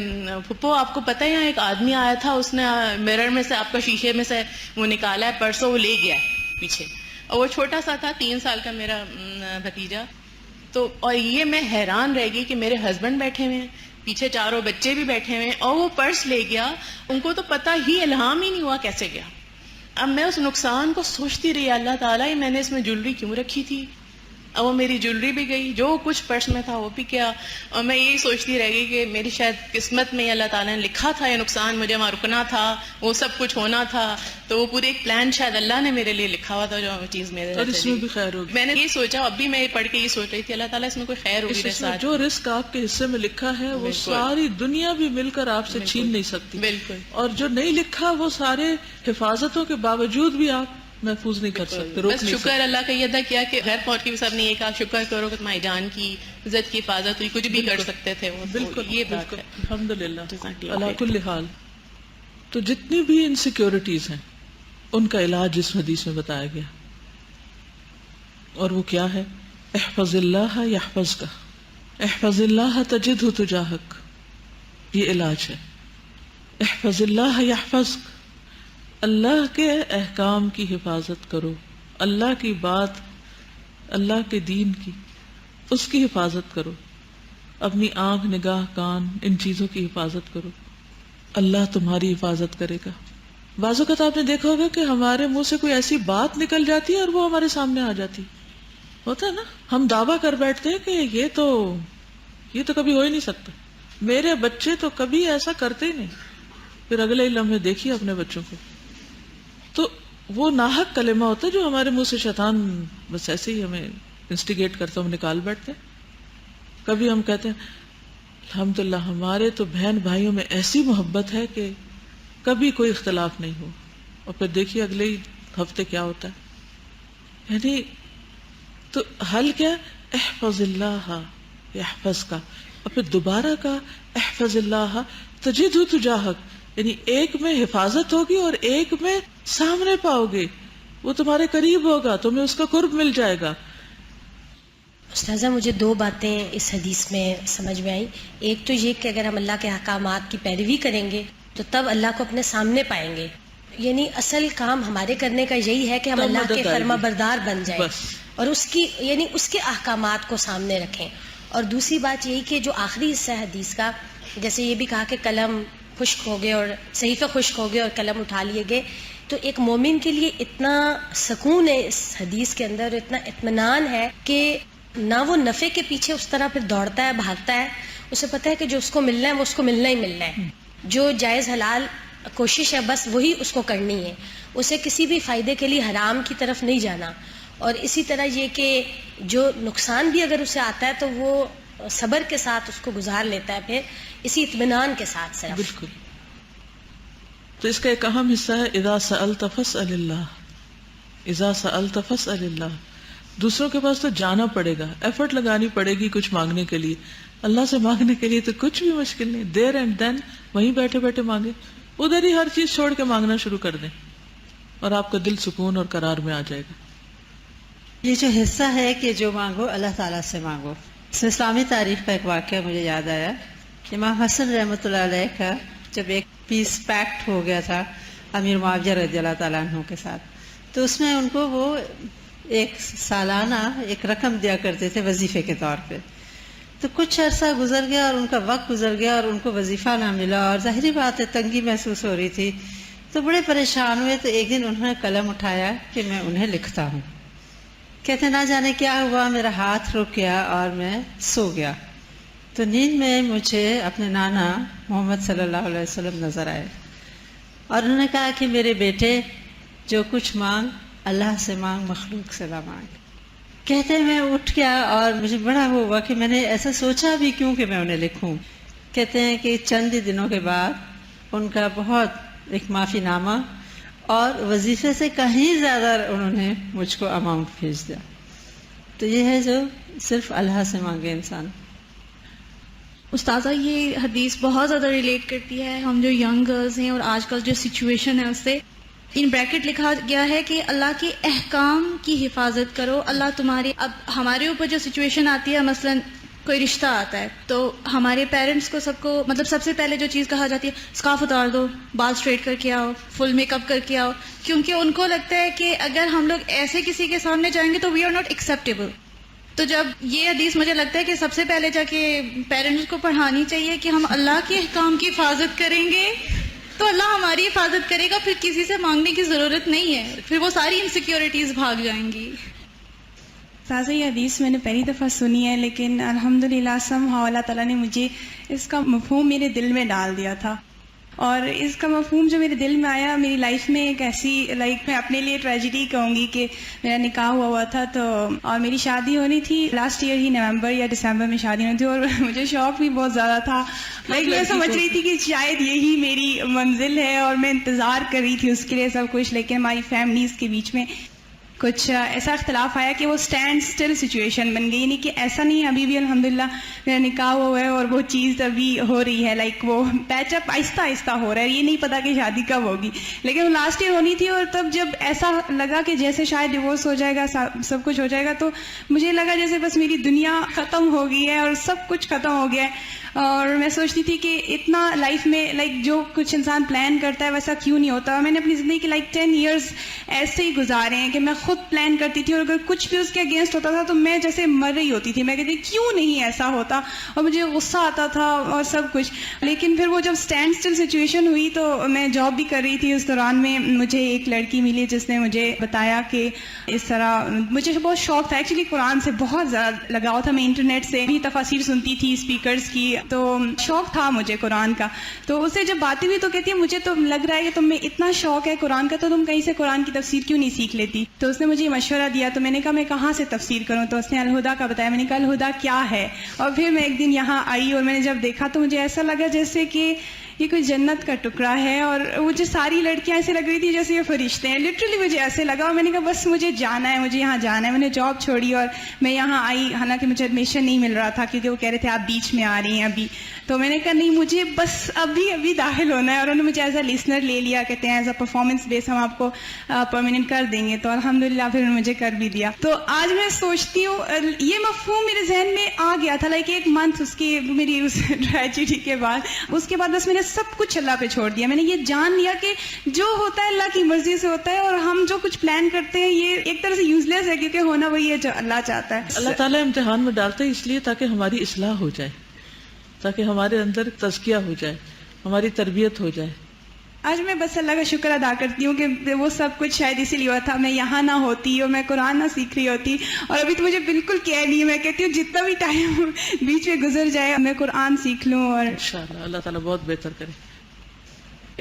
پھپھو آپ کو پتہ ہے یہاں ایک آدمی آیا تھا، اس نے میرر میں سے آپ کا شیشے میں سے وہ نکالا ہے پرس، وہ لے گیا ہے پیچھے. اور وہ چھوٹا سا تھا، 3 سال کا میرا بھتیجا. تو اور یہ میں حیران رہ گئی کہ میرے ہسبینڈ بیٹھے ہوئے ہیں، پیچھے چاروں بچے بھی بیٹھے ہوئے ہیں، اور وہ پرس لے گیا. ان کو تو پتہ ہی الہام ہی نہیں ہوا کیسے گیا. اب میں اس نقصان کو سوچتی رہی، اللہ تعالیٰ یہ میں نے اس میں جویلری کیوں رکھی تھی؟ اب وہ میری جویلری بھی گئی، جو کچھ پرس میں تھا وہ بھی کیا. اور میں یہی سوچتی رہ گئی کہ میری شاید قسمت میں اللہ تعالیٰ نے لکھا تھا یہ نقصان، مجھے وہاں رکنا تھا، وہ سب کچھ ہونا تھا. تو وہ پورے ایک پلان شاید اللہ نے میرے لیے لکھا ہوا تھا، جو چیز میرے
اور اس میں بھی خیر ہوگی.
میں نے یہ سوچا، اب بھی میں پڑھ کے یہ سوچ رہی تھی اللہ تعالیٰ اس میں کوئی خیر ہوگی.
جو رزق آپ کے حصے میں لکھا ہے وہ ساری دنیا بھی مل کر آپ سے چھین نہیں سکتی.
بالکل.
اور جو نہیں لکھا وہ سارے حفاظتوں کے باوجود بھی آپ محفوظ نہیں کر سکتے.
بس شکر اللہ کا یہ ادا کیا کہ گھر پہنچ کے بھی سب نے یہ کہا شکر کرو کہ تمہاری جان کی عزت کی حفاظت ہوئی، کچھ بھی کر سکتے تھے وہ.
بالکل
یہ بات ہے.
الحمدللہ اللہ کل حال. تو جتنی بھی انسیکیورٹیز ہیں ان کا علاج اس حدیث میں بتایا گیا، اور وہ کیا ہے؟ احفظ اللہ یحفظک، احفظ اللہ تجدہ تجاہک. یہ علاج ہے. احفظ اللہ یحفظک، اللہ کے احکام کی حفاظت کرو، اللہ کی بات، اللہ کے دین کی، اس کی حفاظت کرو، اپنی آنکھ، نگاہ، کان، ان چیزوں کی حفاظت کرو، اللہ تمہاری حفاظت کرے گا۔ بعض اوقات آپ نے دیکھا ہوگا کہ ہمارے منہ سے کوئی ایسی بات نکل جاتی ہے اور وہ ہمارے سامنے آ جاتی ہوتا ہے نا، ہم دعویٰ کر بیٹھتے ہیں کہ یہ تو کبھی ہو ہی نہیں سکتا، میرے بچے تو کبھی ایسا کرتے ہی نہیں، پھر اگلے ہی لمحے دیکھیے اپنے بچوں کو، تو وہ ناحق کلمہ ہوتا ہے جو ہمارے منہ سے شیطان بس ایسے ہی ہمیں انسٹیگیٹ کرتا، ہم نکال بیٹھتے ہیں۔ کبھی ہم کہتے ہیں الحمدللہ ہمارے تو بہن بھائیوں میں ایسی محبت ہے کہ کبھی کوئی اختلاف نہیں ہو، اور پھر دیکھیے اگلے ہی ہفتے کیا ہوتا ہے۔ یعنی تو حل کیا؟ احفظ اللہ یحفظ کا، اور پھر دوبارہ کا احفظ اللہ تجدہ تجاہک، یعنی ایک میں حفاظت ہوگی اور ایک میں سامنے پاؤ گے، وہ تمہارے قریب ہوگا، تمہیں اس کا قرب مل جائے گا۔
استاذہ مجھے دو باتیں اس حدیث میں سمجھ میں آئی، ایک تو یہ کہ اگر ہم اللہ کے احکامات کی پیروی کریں گے تو تب اللہ کو اپنے سامنے پائیں گے، یعنی اصل کام ہمارے کرنے کا یہی ہے کہ ہم اللہ کے فرما بردار بن جائیں اور اس کے احکامات کو سامنے رکھیں۔ اور دوسری بات یہی کہ جو آخری حصہ ہے حدیث کا، جیسے یہ بھی کہا کہ قلم خشک ہو گئے اور صحیفے خشک ہو گئے اور قلم اٹھا لیے گئے، تو ایک مومن کے لیے اتنا سکون ہے اس حدیث کے اندر، اتنا اطمینان ہے کہ نہ وہ نفع کے پیچھے اس طرح پھر دوڑتا ہے، بھاگتا ہے، اسے پتہ ہے کہ جو اس کو ملنا ہے وہ اس کو ملنا ہی ملنا ہے، جو جائز حلال کوشش ہے بس وہی اس کو کرنی ہے، اسے کسی بھی فائدے کے لیے حرام کی طرف نہیں جانا۔ اور اسی طرح یہ کہ جو نقصان بھی اگر اسے آتا ہے تو وہ صبر کے ساتھ اس کو گزار لیتا ہے، پھر اسی اطمینان کے ساتھ صرف۔
بالکل۔ تو اس کا ایک اہم حصہ ہے اذا سألت فاسأل اللہ، اذا سألت فاسأل اللہ، دوسروں کے پاس تو جانا پڑے گا، ایفرٹ لگانی پڑے گی کچھ مانگنے کے لیے، اللہ سے مانگنے کے لیے تو کچھ بھی مشکل نہیں، دیر اینڈ دین وہیں بیٹھے بیٹھے مانگے، ادھر ہی ہر چیز چھوڑ کے مانگنا شروع کر دیں اور آپ کا دل سکون اور قرار میں آ جائے گا۔
یہ جو حصہ ہے کہ جو مانگو اللہ تعالیٰ سے مانگو، اس میں اسلامی تاریخ کا ایک واقعہ مجھے یاد آیا۔ امام حسن رحمۃ اللہ علیہ کا جب ایک پیس پیکٹ ہو گیا تھا امیر معاویہ رضی اللہ تعالیٰ عنہ کے ساتھ، تو اس میں ان کو وہ ایک سالانہ ایک رقم دیا کرتے تھے وظیفے کے طور پہ۔ تو کچھ عرصہ گزر گیا اور ان کا وقت گزر گیا اور ان کو وظیفہ نہ ملا، اور ظاہری بات ہے تنگی محسوس ہو رہی تھی، تو بڑے پریشان ہوئے۔ تو ایک دن انہوں نے قلم اٹھایا کہ میں انہیں لکھتا ہوں۔ کہتے نہ جانے کیا ہوا، میرا ہاتھ رک گیا اور میں سو گیا، تو نیند میں مجھے اپنے نانا محمد صلی اللہ علیہ وسلم نظر آئے، اور انہوں نے کہا کہ میرے بیٹے جو کچھ مانگ اللہ سے مانگ، مخلوق سے نہ مانگ۔ کہتے میں اٹھ گیا اور مجھے بڑا وہ ہوا کہ میں نے ایسا سوچا بھی کیوں کہ میں انہیں لکھوں۔ کہتے ہیں کہ چند دنوں کے بعد ان کا بہت ایک معافی نامہ اور وظیفے سے کہیں زیادہ انہوں نے مجھ کو اماؤنٹ بھیج دیا۔ تو یہ ہے جو صرف اللہ سے مانگے انسان۔
استاذہ یہ حدیث بہت زیادہ ریلیٹ کرتی ہے ہم جو ینگ گرلز ہیں اور آج کل جو سچویشن ہے اس سے۔ ان بریکٹ لکھا گیا ہے کہ اللہ کے احکام کی حفاظت کرو، اللہ تمہاری۔ اب ہمارے اوپر جو سچویشن آتی ہے، مثلا کوئی رشتہ آتا ہے تو ہمارے پیرنٹس کو سب کو مطلب سب سے پہلے جو چیز کہا جاتی ہے اسکارف اتار دو، بال اسٹریٹ کر کے آؤ، فل میک اپ کر کے آؤ، کیونکہ ان کو لگتا ہے کہ اگر ہم لوگ ایسے کسی کے سامنے جائیں گے تو وی آر ناٹ ایکسیپٹیبل۔ تو جب یہ حدیث مجھے لگتا ہے کہ سب سے پہلے جا کے پیرنٹس کو پڑھانی چاہیے کہ ہم اللہ کے احکام کی حفاظت کریں گے تو اللہ ہماری حفاظت کرے گا، پھر کسی سے مانگنے کی ضرورت نہیں ہے، پھر وہ ساری انسیکیورٹیز بھاگ جائیں گی۔
سازا یہ حدیث میں نے پہلی دفعہ سنی ہے، لیکن الحمدللہ سمہاؤ اللہ تعالیٰ نے مجھے اس کا مفہوم میرے دل میں ڈال دیا تھا، اور اس کا مفہوم جو میرے دل میں آیا، میری لائف میں ایک ایسی میں اپنے لیے ٹریجڈی کہوں گی کہ میرا نکاح ہوا تھا تو اور میری شادی ہونی تھی لاسٹ ایئر ہی نومبر یا دسمبر میں شادی ہونی تھی، اور مجھے شوق بھی بہت زیادہ تھا۔ میں سمجھ رہی تھی کہ شاید یہی میری منزل ہے اور میں انتظار کر رہی تھی اس کے لیے سب کچھ، لیکن ہماری فیملیز کے بیچ میں کچھ ایسا اختلاف آیا کہ وہ اسٹینڈ اسٹل سچویشن بن گئی، یعنی کہ ایسا نہیں ہے، ابھی بھی الحمدللہ میرا نکاح ہوا ہے اور وہ چیز ابھی ہو رہی ہے، لائک وہ پیچ اپ آہستہ آہستہ ہو رہا ہے، یہ نہیں پتا کہ شادی کب ہوگی، لیکن وہ لاسٹ ایئر ہونی تھی۔ اور تب جب ایسا لگا کہ جیسے شاید ڈیورس ہو جائے گا، سب کچھ ہو جائے گا، تو مجھے لگا جیسے بس میری دنیا ختم ہو گئی ہے اور سب کچھ ختم ہو گیا ہے۔ اور میں سوچتی تھی کہ اتنا لائف میں جو کچھ انسان پلان کرتا ہے ویسا کیوں نہیں ہوتا. میں نے اپنی زندگی کے 10 ایئرز ایسے ہی گزارے ہیں کہ میں خود پلان کرتی تھی اور اگر کچھ بھی اس کے اگینسٹ ہوتا تھا تو میں جیسے مر رہی ہوتی تھی. میں کہتی کیوں نہیں ایسا ہوتا, اور مجھے غصہ آتا تھا اور سب کچھ. لیکن پھر وہ جب اسٹینڈ اسٹل سچویشن ہوئی تو میں جاب بھی کر رہی تھی, اس دوران میں مجھے ایک لڑکی ملی جس نے مجھے بتایا کہ اس طرح, مجھے بہت شوق تھا ایکچولی, قرآن سے بہت زیادہ لگاؤ تھا. میں انٹرنیٹ سے بھی تفاسیر سنتی تھی اسپیکرز کی, تو شوق تھا مجھے قرآن کا. تو اس سے جب باتیں ہوئی تو کہتی ہے مجھے تو لگ رہا ہے کہ تم میں اتنا شوق ہے قرآن کا, تو تم کہیں سے قرآن کی تفسیر کیوں نہیں سیکھ لیتی. تو اس نے مجھے مشورہ دیا, تو میں نے کہا میں کہاں سے تفسیر کروں. تو اس نے الہدا کا بتایا. میں نے کہا الہدا کیا ہے, اور پھر میں ایک دن یہاں آئی اور میں نے جب دیکھا تو مجھے ایسا لگا جیسے کہ یہ کوئی جنت کا ٹکڑا ہے, اور مجھے ساری لڑکیاں ایسے لگ رہی تھی جیسے یہ فرشتے ہیں. لٹرلی مجھے ایسے لگا, اور میں نے کہا بس مجھے جانا ہے, مجھے یہاں جانا ہے. میں نے جاب چھوڑی اور میں یہاں آئی, حالانکہ مجھے ایڈمیشن نہیں مل رہا تھا کیونکہ وہ کہہ رہے تھے آپ بیچ میں آ رہی ہیں ابھی. تو میں نے کہا نہیں, مجھے بس ابھی داخل ہونا ہے. اور انہوں نے مجھے ایز اے لسنر لے لیا, کہتے ہیں ایز اے پرفارمنس بیس ہم آپ کو پرماننٹ کر دیں گے. تو الحمدللہ پھر انہوں نے مجھے کر بھی دیا. تو آج میں سوچتی ہوں یہ مفہوم میرے ذہن میں آ گیا تھا, ایک منتھ اس کی میری اس ٹریجڈی کے بعد. اس کے بعد بس میں نے سب کچھ اللہ پہ چھوڑ دیا. میں نے یہ جان لیا کہ جو ہوتا ہے اللہ کی مرضی سے ہوتا ہے, اور ہم جو کچھ پلان کرتے ہیں یہ ایک طرح سے یوز لیس ہے, کیونکہ ہونا وہی ہے جو اللہ چاہتا ہے.
اللہ تعالیٰ امتحان میں ڈالتا ہے اس لیے تاکہ ہماری اصلاح ہو جائے, تاکہ ہمارے اندر تزکیہ ہو جائے, ہماری تربیت ہو جائے.
آج میں بس اللہ کا شکر ادا کرتی ہوں کہ وہ سب کچھ شاید اسی لیے ہوا تھا. میں یہاں نہ ہوتی اور میں قرآن نہ سیکھ رہی ہوتی, اور ابھی تو مجھے بالکل کیئر نہیں ہے. میں کہتی ہوں جتنا بھی ٹائم بیچ میں گزر جائے میں قرآن سیکھ لوں. اور
انشاءاللہ اللہ تعالیٰ بہت بہتر کرے.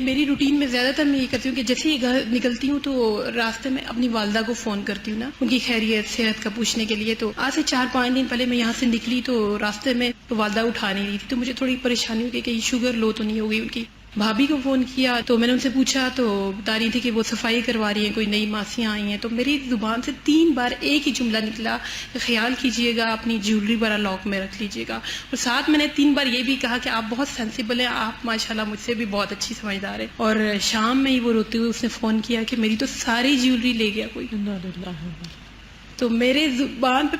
میری روٹین میں زیادہ تر میں یہ کرتی ہوں کہ جیسے ہی گھر نکلتی ہوں تو راستے میں اپنی والدہ کو فون کرتی ہوں نا, ان کی خیریت صحت کا پوچھنے کے لیے. تو آج سے 4-5 دن پہلے میں یہاں سے نکلی تو راستے میں والدہ اٹھا نہیں رہی تھی, تو مجھے تھوڑی پریشانی ہوئی کہ شوگر لو تو نہیں ہو گئی ان کی. بھابھی کو فون کیا تو میں نے ان سے پوچھا تو بتا رہی تھی کہ وہ صفائی کروا رہی ہیں, کوئی نئی ماسیاں آئی ہیں. تو میری زبان سے 3 بار ایک ہی جملہ نکلا, خیال کیجئے گا اپنی جیولری برا لاک میں رکھ لیجئے گا. اور ساتھ میں نے 3 بار یہ بھی کہا کہ آپ بہت سینسیبل ہیں, آپ ماشاءاللہ مجھ سے بھی بہت اچھی سمجھدار ہیں. اور شام میں ہی وہ روتے ہوئے اس نے فون کیا کہ میری تو ساری جیولری لے گیا کوئی. تو میرے زبان پہ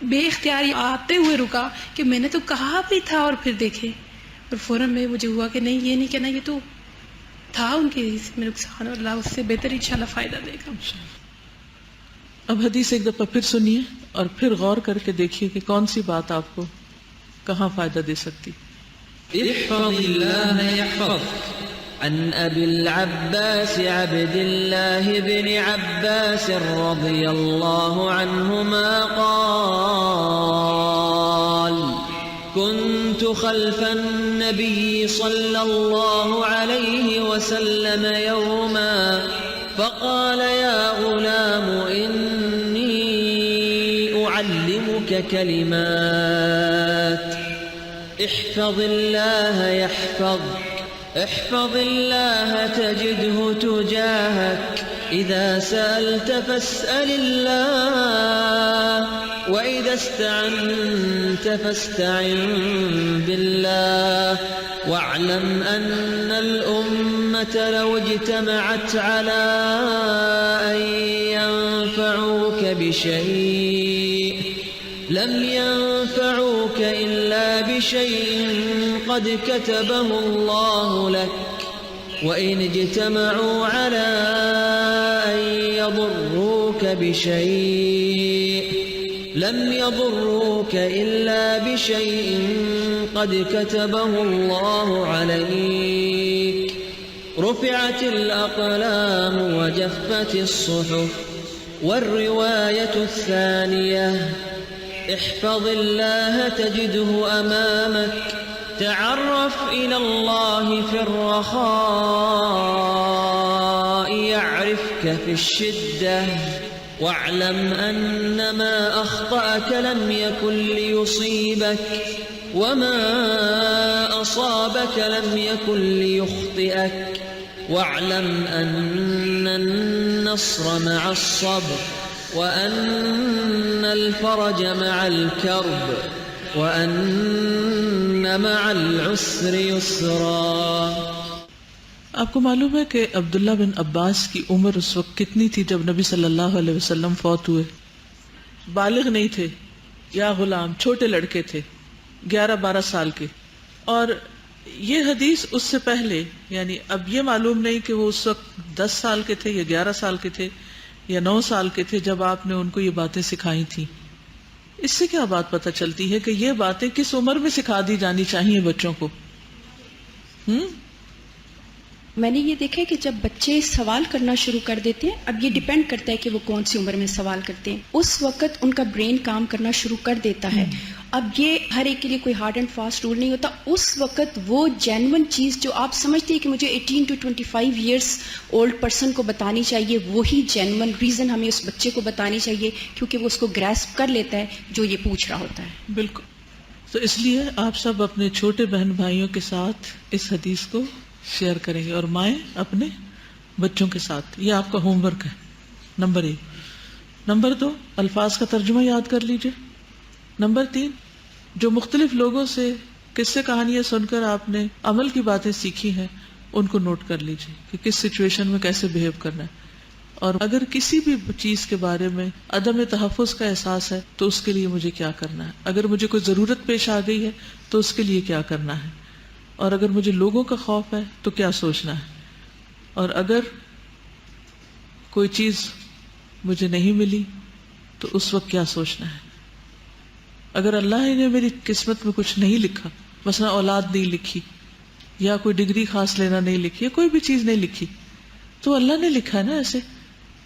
بے اختیار آتے ہوئے رکا کہ میں نے تو کہا بھی تھا, اور پھر دیکھے. اور فوراً میں مجھے ہوا کہ نہیں یہ نہیں کہنا, یہ تو تھا ان کے اس میں نقصان, اور اللہ اس سے بہتر انشاءاللہ فائدہ دے گا.
اب حدیث ایک دفعہ پھر سنیے اور پھر غور کر کے دیکھیے کہ کون سی بات آپ کو کہاں فائدہ دے سکتی.
احفظ اللہ یحفظک. عن ابی العباس عبد اللہ بن عباس رضی اللہ عنہما قال كنت خلف النبي صلى الله عليه وسلم يوما فقال يا غلام إني أعلمك كلمات احفظ الله يحفظك احفظ الله تجده تجاهك إذا سألت فاسأل الله وَإِذَا اسْتَعَنْتَ فَاسْتَعِنْ بِاللَّهِ وَاعْلَمْ أَنَّ الْأُمَّةَ لَوْ اجْتَمَعَتْ عَلَىٰ أَنْ يَنْفَعُوكَ بِشَيْءٍ لَمْ يَنْفَعُوكَ إِلَّا بِشَيْءٍ قَدْ كَتَبَهُ اللَّهُ لَكَ وَإِنِ اجْتَمَعُوا عَلَىٰ أَنْ يَضُرُّوكَ بِشَيْءٍ لم يضروك إلا بشيء قد كتبه الله عليك رفعت الأقلام وجفت الصحف. والرواية الثانية احفظ الله تجده أمامك تعرف إلى الله في الرخاء يعرفك في الشدة واعلم أن ما أخطأك لم يكن ليصيبك وما أصابك لم يكن ليخطئك واعلم أن النصر مع الصبر وأن الفرج مع الكرب وأن مع العسر يسرا.
آپ کو معلوم ہے کہ عبداللہ بن عباس کی عمر اس وقت کتنی تھی جب نبی صلی اللہ علیہ وسلم فوت ہوئے؟ بالغ نہیں تھے, یا غلام چھوٹے لڑکے تھے, 11-12 سال کے. اور یہ حدیث اس سے پہلے، یعنی اب یہ معلوم نہیں کہ وہ اس وقت 10 سال کے تھے یا 11 سال کے تھے یا 9 سال کے تھے جب آپ نے ان کو یہ باتیں سکھائی تھیں. اس سے کیا بات پتہ چلتی ہے کہ یہ باتیں کس عمر میں سکھا دی جانی چاہیے بچوں کو؟
میں نے یہ دیکھا ہے کہ جب بچے سوال کرنا شروع کر دیتے ہیں، اب یہ ڈیپینڈ کرتا ہے کہ وہ کون سی عمر میں سوال کرتے ہیں، اس وقت ان کا برین کام کرنا شروع کر دیتا ہے. اب یہ ہر ایک کے لیے کوئی ہارڈ اینڈ فاسٹ رول نہیں ہوتا. اس وقت وہ جینون چیز جو آپ سمجھتے ہیں کہ مجھے 18 to 25 ایئرس اولڈ پرسن کو بتانی چاہیے، وہی جینون ریزن ہمیں اس بچے کو بتانی چاہیے، کیونکہ وہ اس کو گریسپ کر لیتا ہے جو یہ پوچھ رہا ہوتا ہے.
بالکل. تو اس لیے آپ سب اپنے چھوٹے بہن بھائیوں کے ساتھ اس حدیث کو شیئر کریں گے، اور مائیں اپنے بچوں کے ساتھ. یہ آپ کا ہوم ورک ہے، نمبر 1. نمبر 2، الفاظ کا ترجمہ یاد کر لیجئے. نمبر 3، جو مختلف لوگوں سے قصے کہانیاں سن کر آپ نے عمل کی باتیں سیکھی ہیں ان کو نوٹ کر لیجئے کہ کس سچویشن میں کیسے بہیو کرنا ہے. اور اگر کسی بھی چیز کے بارے میں عدم تحفظ کا احساس ہے تو اس کے لیے مجھے کیا کرنا ہے. اگر مجھے کوئی ضرورت پیش آ گئی ہے تو اس کے لیے کیا کرنا ہے. اور اگر مجھے لوگوں کا خوف ہے تو کیا سوچنا ہے. اور اگر کوئی چیز مجھے نہیں ملی تو اس وقت کیا سوچنا ہے. اگر اللہ نے میری قسمت میں کچھ نہیں لکھا، مثلا اولاد نہیں لکھی یا کوئی ڈگری خاص لینا نہیں لکھی یا کوئی بھی چیز نہیں لکھی، تو اللہ نے لکھا ہے نا ایسے.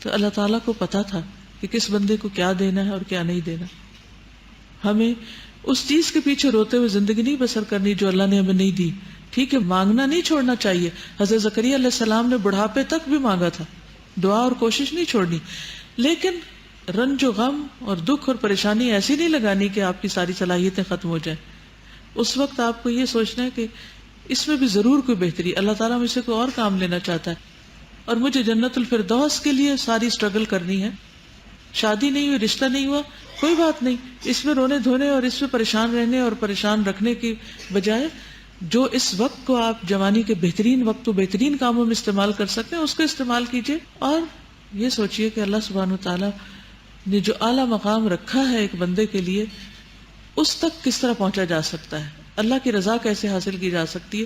تو اللہ تعالیٰ کو پتا تھا کہ کس بندے کو کیا دینا ہے اور کیا نہیں دینا. ہمیں اس چیز کے پیچھے روتے ہوئے زندگی نہیں بسر کرنی جو اللہ نے ہمیں نہیں دی. ٹھیک ہے، مانگنا نہیں چھوڑنا چاہیے. حضرت زکریا علیہ السلام نے بڑھاپے تک بھی مانگا تھا، دعا اور کوشش نہیں چھوڑنی. لیکن رنج و غم اور دکھ اور پریشانی ایسی نہیں لگانی کہ آپ کی ساری صلاحیتیں ختم ہو جائیں. اس وقت آپ کو یہ سوچنا ہے کہ اس میں بھی ضرور کوئی بہتری، اللہ تعالیٰ مجھ سے کوئی اور کام لینا چاہتا ہے اور مجھے جنت الفردوس کے لیے ساری سٹرگل کرنی ہے. شادی نہیں ہوئی، رشتہ نہیں ہوا، کوئی بات نہیں. اس میں رونے دھونے اور اس میں پریشان رہنے اور پریشان رکھنے کی بجائے جو اس وقت کو آپ جوانی کے بہترین وقت کو بہترین کاموں میں استعمال کر سکتے ہیں اس کو استعمال کیجیے. اور یہ سوچئے کہ اللہ سبحانہ وتعالیٰ نے جو اعلیٰ مقام رکھا ہے ایک بندے کے لیے، اس تک کس طرح پہنچا جا سکتا ہے، اللہ کی رضا کیسے حاصل کی جا سکتی ہے،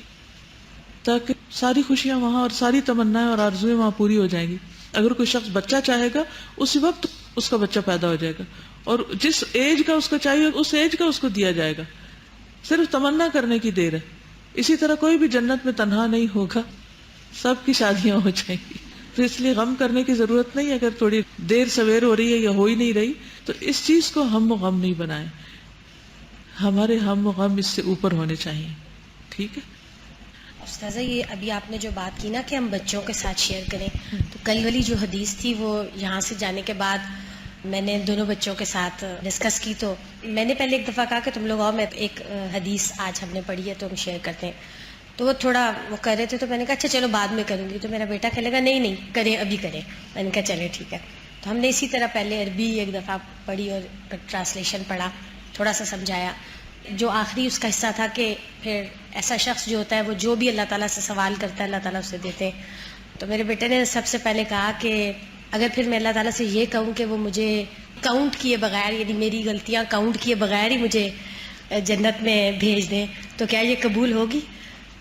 تاکہ ساری خوشیاں وہاں اور ساری تمنائیں اور آرزویں وہاں پوری ہو جائیں گی. اگر کوئی شخص بچہ چاہے گا اسی وقت اس کا بچہ پیدا ہو جائے گا، اور جس ایج کا اس کو چاہیے اس ایج کا اس کو دیا جائے گا. صرف تمنا کرنے کی دیر ہے. اسی طرح کوئی بھی جنت میں تنہا نہیں ہوگا، سب کی شادیاں ہو جائیں گی. تو اس لیے غم کرنے کی ضرورت نہیں. اگر تھوڑی دیر سویر ہو رہی ہے یا ہو ہی نہیں رہی تو اس چیز کو ہم و غم نہیں بنائیں. ہمارے ہم و غم اس سے اوپر ہونے چاہیے. ٹھیک ہے
استاذہ، یہ ابھی آپ نے جو بات کی نا کہ ہم بچوں کے ساتھ شیئر کریں، تو کل والی جو حدیث تھی وہ یہاں سے جانے کے بعد میں نے دونوں بچوں کے ساتھ ڈسکس کی. تو میں نے پہلے ایک دفعہ کہا کہ تم لوگ آؤ، میں ایک حدیث آج ہم نے پڑھی ہے تو ہم شیئر کرتے ہیں. تو وہ تھوڑا وہ کر رہے تھے تو میں نے کہا اچھا چلو بعد میں کروں گی. تو میرا بیٹا کہنے لگا نہیں کریں، ابھی کریں. میں نے کہا چلے ٹھیک ہے. تو ہم نے اسی طرح پہلے عربی ایک دفعہ پڑھی اور ٹرانسلیشن پڑھا، تھوڑا سا سمجھایا. جو آخری اس کا حصہ تھا کہ پھر ایسا شخص جو ہوتا ہے وہ جو بھی اللہ تعالیٰ سے سوال کرتا ہے اللہ تعالیٰ اسے دیتے ہیں. تو میرے بیٹے نے سب سے پہلے کہا کہ اگر پھر میں اللہ تعالیٰ سے یہ کہوں کہ وہ مجھے کاؤنٹ کیے بغیر، یعنی میری غلطیاں کاؤنٹ کیے بغیر ہی مجھے جنت میں بھیج دیں تو کیا یہ قبول ہوگی؟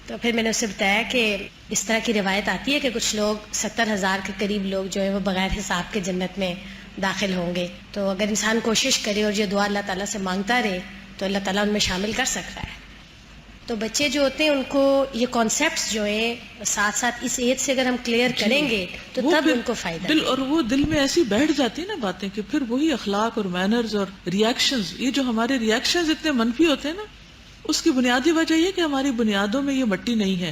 تو پھر میں نے اسے بتایا کہ اس طرح کی روایت آتی ہے کہ کچھ لوگ 70,000 کے قریب لوگ جو ہے وہ بغیر حساب کے جنت میں داخل ہوں گے. تو اگر انسان کوشش کرے اور یہ دعا اللہ تعالیٰ سے مانگتا رہے تو اللہ تعالیٰ ان میں شامل کر سکتا ہے. تو بچے جو ہوتے ہیں ان کو یہ کانسیپٹس جو ہے ساتھ ساتھ اس ایج سے اگر ہم کلیئر کریں گے تو تب ان کو فائدہ
اور وہ دل میں ایسی بیٹھ جاتی ہیں نا باتیں کہ پھر وہی اخلاق اور مینرز اور ریاکشنز، یہ جو ہمارے ریاکشنز اتنے منفی ہوتے ہیں نا، اس کی بنیادی وجہ یہ کہ ہماری بنیادوں میں یہ مٹی نہیں ہے.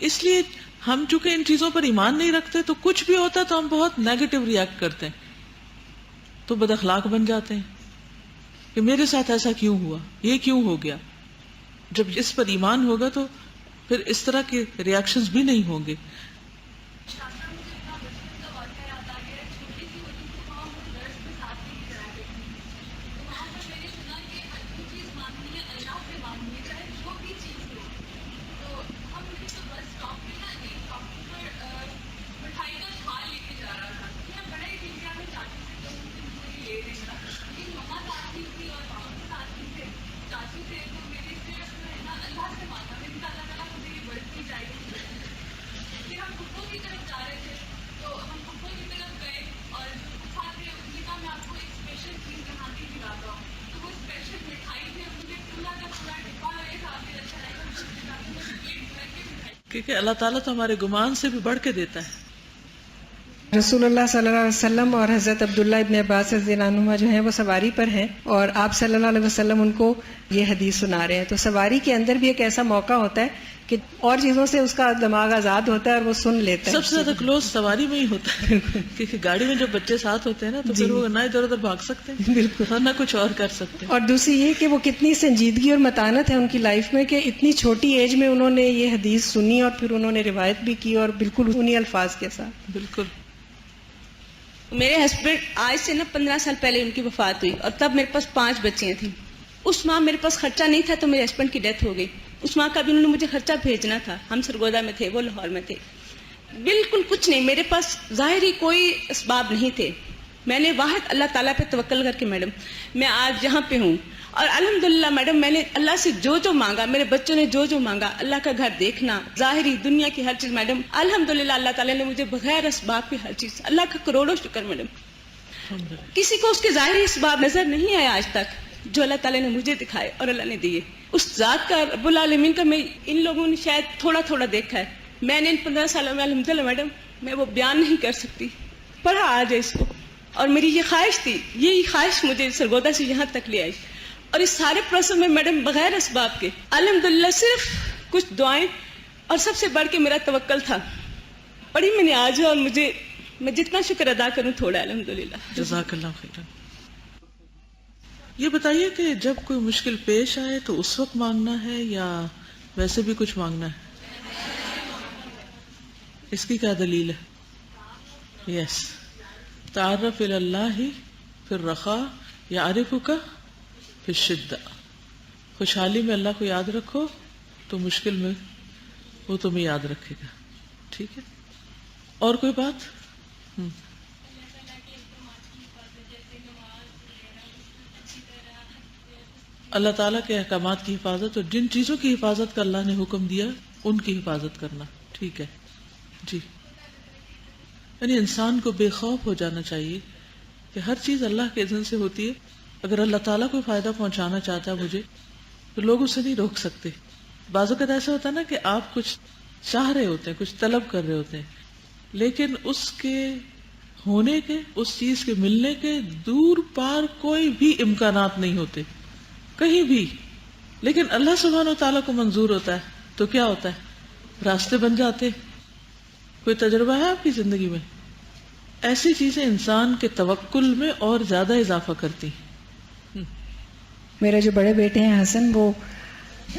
اس لیے ہم چونکہ ان چیزوں پر ایمان نہیں رکھتے تو کچھ بھی ہوتا تو ہم بہت نیگیٹو ریاکٹ کرتے ہیں، تو بد اخلاق بن جاتے ہیں کہ میرے ساتھ ایسا کیوں ہوا، یہ کیوں ہو گیا. جب اس پر ایمان ہوگا تو پھر اس طرح کے ریاکشنز بھی نہیں ہوں گے. کیونکہ اللہ تعالیٰ تو ہمارے گمان سے بھی بڑھ کے دیتا ہے.
رسول اللہ صلی اللہ علیہ وسلم اور حضرت عبداللہ ابن عباس رضی اللہ عنہما جو ہیں وہ سواری پر ہیں اور آپ صلی اللہ علیہ وسلم ان کو یہ حدیث سنا رہے ہیں. تو سواری کے اندر بھی ایک ایسا موقع ہوتا ہے کہ اور چیزوں سے اس کا دماغ آزاد ہوتا ہے اور وہ سن لیتا ہے.
سب سے زیادہ کلوز سواری میں ہی ہوتا ہے کیونکہ گاڑی میں جب بچے ساتھ ہوتے ہیں نا تو پھر وہ نہ ادھر ادھر بھاگ سکتے ہیں بالکل نہ کچھ اور کر سکتے ہیں.
اور دوسری یہ کہ وہ کتنی سنجیدگی اور متانت ہے ان کی لائف میں کہ اتنی چھوٹی ایج میں انہوں نے یہ حدیث سنی اور پھر انہوں نے روایت بھی کی اور بالکل انہی الفاظ کے ساتھ.
بالکل.
میرے ہسبینڈ آج سے 15 سال پہلے ان کی وفات ہوئی اور تب میرے پاس 5 بچیاں تھیں. اس ماہ میرے پاس خرچہ نہیں تھا تو میرے ہسبینڈ کی ڈیتھ ہو گئی. اس ماہ کا بھی انہوں نے مجھے خرچہ بھیجنا تھا. ہم سرگودا میں تھے, وہ لاہور میں تھے. بالکل کچھ نہیں, میرے پاس ظاہری کوئی اسباب نہیں تھے. میں نے واحد اللہ تعالیٰ پہ توکل کر کے میڈم میں آج یہاں پہ ہوں. اور الحمدللہ میڈم میں نے اللہ سے جو مانگا, میرے بچوں نے جو مانگا, اللہ کا گھر دیکھنا, ظاہری دنیا کی ہر چیز میڈم الحمدللہ اللہ تعالیٰ نے مجھے بغیر اسباب کی ہر چیز, اللہ کا کروڑوں شکر میڈم. کسی کو اس کے ظاہری اسباب نظر نہیں آیا آج تک جو اللہ تعالیٰ نے مجھے دکھائے اور اللہ نے دیے. اس ذات کا رب العالمین کا میں ان لوگوں نے شاید تھوڑا دیکھا ہے. میں نے ان 15 سالوں میں الحمدللہ میڈم میں وہ بیان نہیں کر سکتی. پڑھا آج اس کو اور میری یہ خواہش تھی, یہی خواہش مجھے سرگودا سے یہاں تک لے آئی. اور اس سارے پروسیس میں میڈم بغیر اسباب کے الحمدللہ صرف کچھ دعائیں اور سب سے بڑھ کے میرا توکل تھا. پڑھی میں نے آج اور مجھے میں جتنا شکر ادا کروں تھوڑا الحمدللہ.
جزاک اللہ خیرا. یہ بتائیے کہ جب کوئی مشکل پیش آئے تو اس وقت مانگنا ہے یا ویسے بھی کچھ مانگنا ہے؟ اس کی کیا دلیل ہے؟ یس, تعارف الی اللہ فی الرخاء یعرفک فی الشدہ. خوشحالی میں اللہ کو یاد رکھو تو مشکل میں وہ تمہیں یاد رکھے گا. ٹھیک ہے, اور کوئی بات؟ اللہ تعالیٰ کے احکامات کی حفاظت اور جن چیزوں کی حفاظت کا اللہ نے حکم دیا ان کی حفاظت کرنا. ٹھیک ہے جی. یعنی انسان کو بے خوف ہو جانا چاہیے کہ ہر چیز اللہ کے اذن سے ہوتی ہے. اگر اللہ تعالیٰ کو فائدہ پہنچانا چاہتا ہے مجھے تو لوگ اسے نہیں روک سکتے. بعض اوقات ایسا ہوتا ہے نا کہ آپ کچھ چاہ رہے ہوتے ہیں, کچھ طلب کر رہے ہوتے ہیں, لیکن اس کے ہونے کے, اس چیز کے ملنے کے دور پار کوئی بھی امکانات نہیں ہوتے کہیں بھی. لیکن اللہ سبحانہ و تعالیٰ کو منظور ہوتا ہے تو کیا ہوتا ہے, راستے بن جاتے. کوئی تجربہ ہے آپ کی زندگی میں؟ ایسی چیزیں انسان کے توکل میں اور زیادہ اضافہ کرتی.
میرا جو بڑے بیٹے ہیں حسن, وہ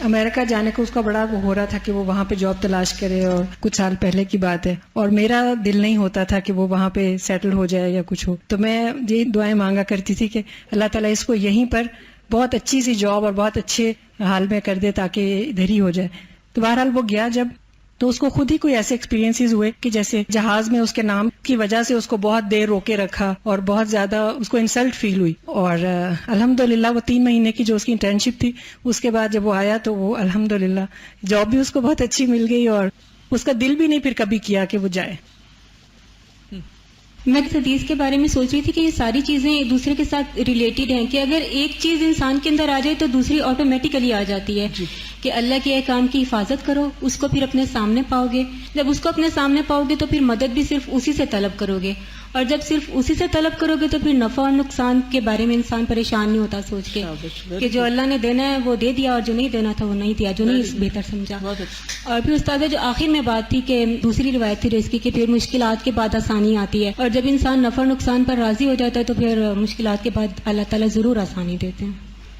امریکہ جانے کو اس کا بڑا وہ ہو رہا تھا کہ وہ وہاں پہ جاب تلاش کرے, اور کچھ سال پہلے کی بات ہے, اور میرا دل نہیں ہوتا تھا کہ وہ وہاں پہ سیٹل ہو جائے یا کچھ ہو. تو میں یہ دعائیں مانگا کرتی تھی کہ اللہ تعالیٰ اس کو یہیں پر بہت اچھی سی جاب اور بہت اچھے حال میں کر دے تاکہ ادھر ہی ہو جائے. تو بہرحال وہ گیا جب, تو اس کو خود ہی کوئی ایسے ایکسپیرینسز ہوئے کہ جیسے جہاز میں اس کے نام کی وجہ سے اس کو بہت دیر روکے رکھا اور بہت زیادہ اس کو انسلٹ فیل ہوئی. اور الحمدللہ وہ 3 مہینے کی جو اس کی انٹرنشپ تھی, اس کے بعد جب وہ آیا تو وہ الحمدللہ جاب بھی اس کو بہت اچھی مل گئی اور اس کا دل بھی نہیں پھر کبھی کیا کہ وہ جائے.
میں اس حدیث کے بارے میں سوچ رہی تھی کہ یہ ساری چیزیں ایک دوسرے کے ساتھ ریلیٹڈ ہیں, کہ اگر ایک چیز انسان کے اندر آ جائے تو دوسری آٹومیٹیکلی آ جاتی ہے. کہ اللہ کے احکام کی حفاظت کرو, اس کو پھر اپنے سامنے پاؤ گے. جب اس کو اپنے سامنے پاؤ گے تو پھر مدد بھی صرف اسی سے طلب کرو گے, اور جب صرف اسی سے طلب کرو گے تو پھر نفع اور نقصان کے بارے میں انسان پریشان نہیں ہوتا سوچ کے کہ جو اللہ نے دینا ہے وہ دے دیا اور جو نہیں دینا تھا وہ نہیں دیا, جو نہیں بہتر سمجھا. اور پھر استاد جو آخر میں بات تھی کہ دوسری روایت تھی رزق کی کہ پھر مشکلات کے بعد آسانی آتی ہے, اور جب انسان نفع اور نقصان پر راضی ہو جاتا ہے تو پھر مشکلات کے بعد اللہ تعالیٰ ضرور آسانی دیتے ہیں.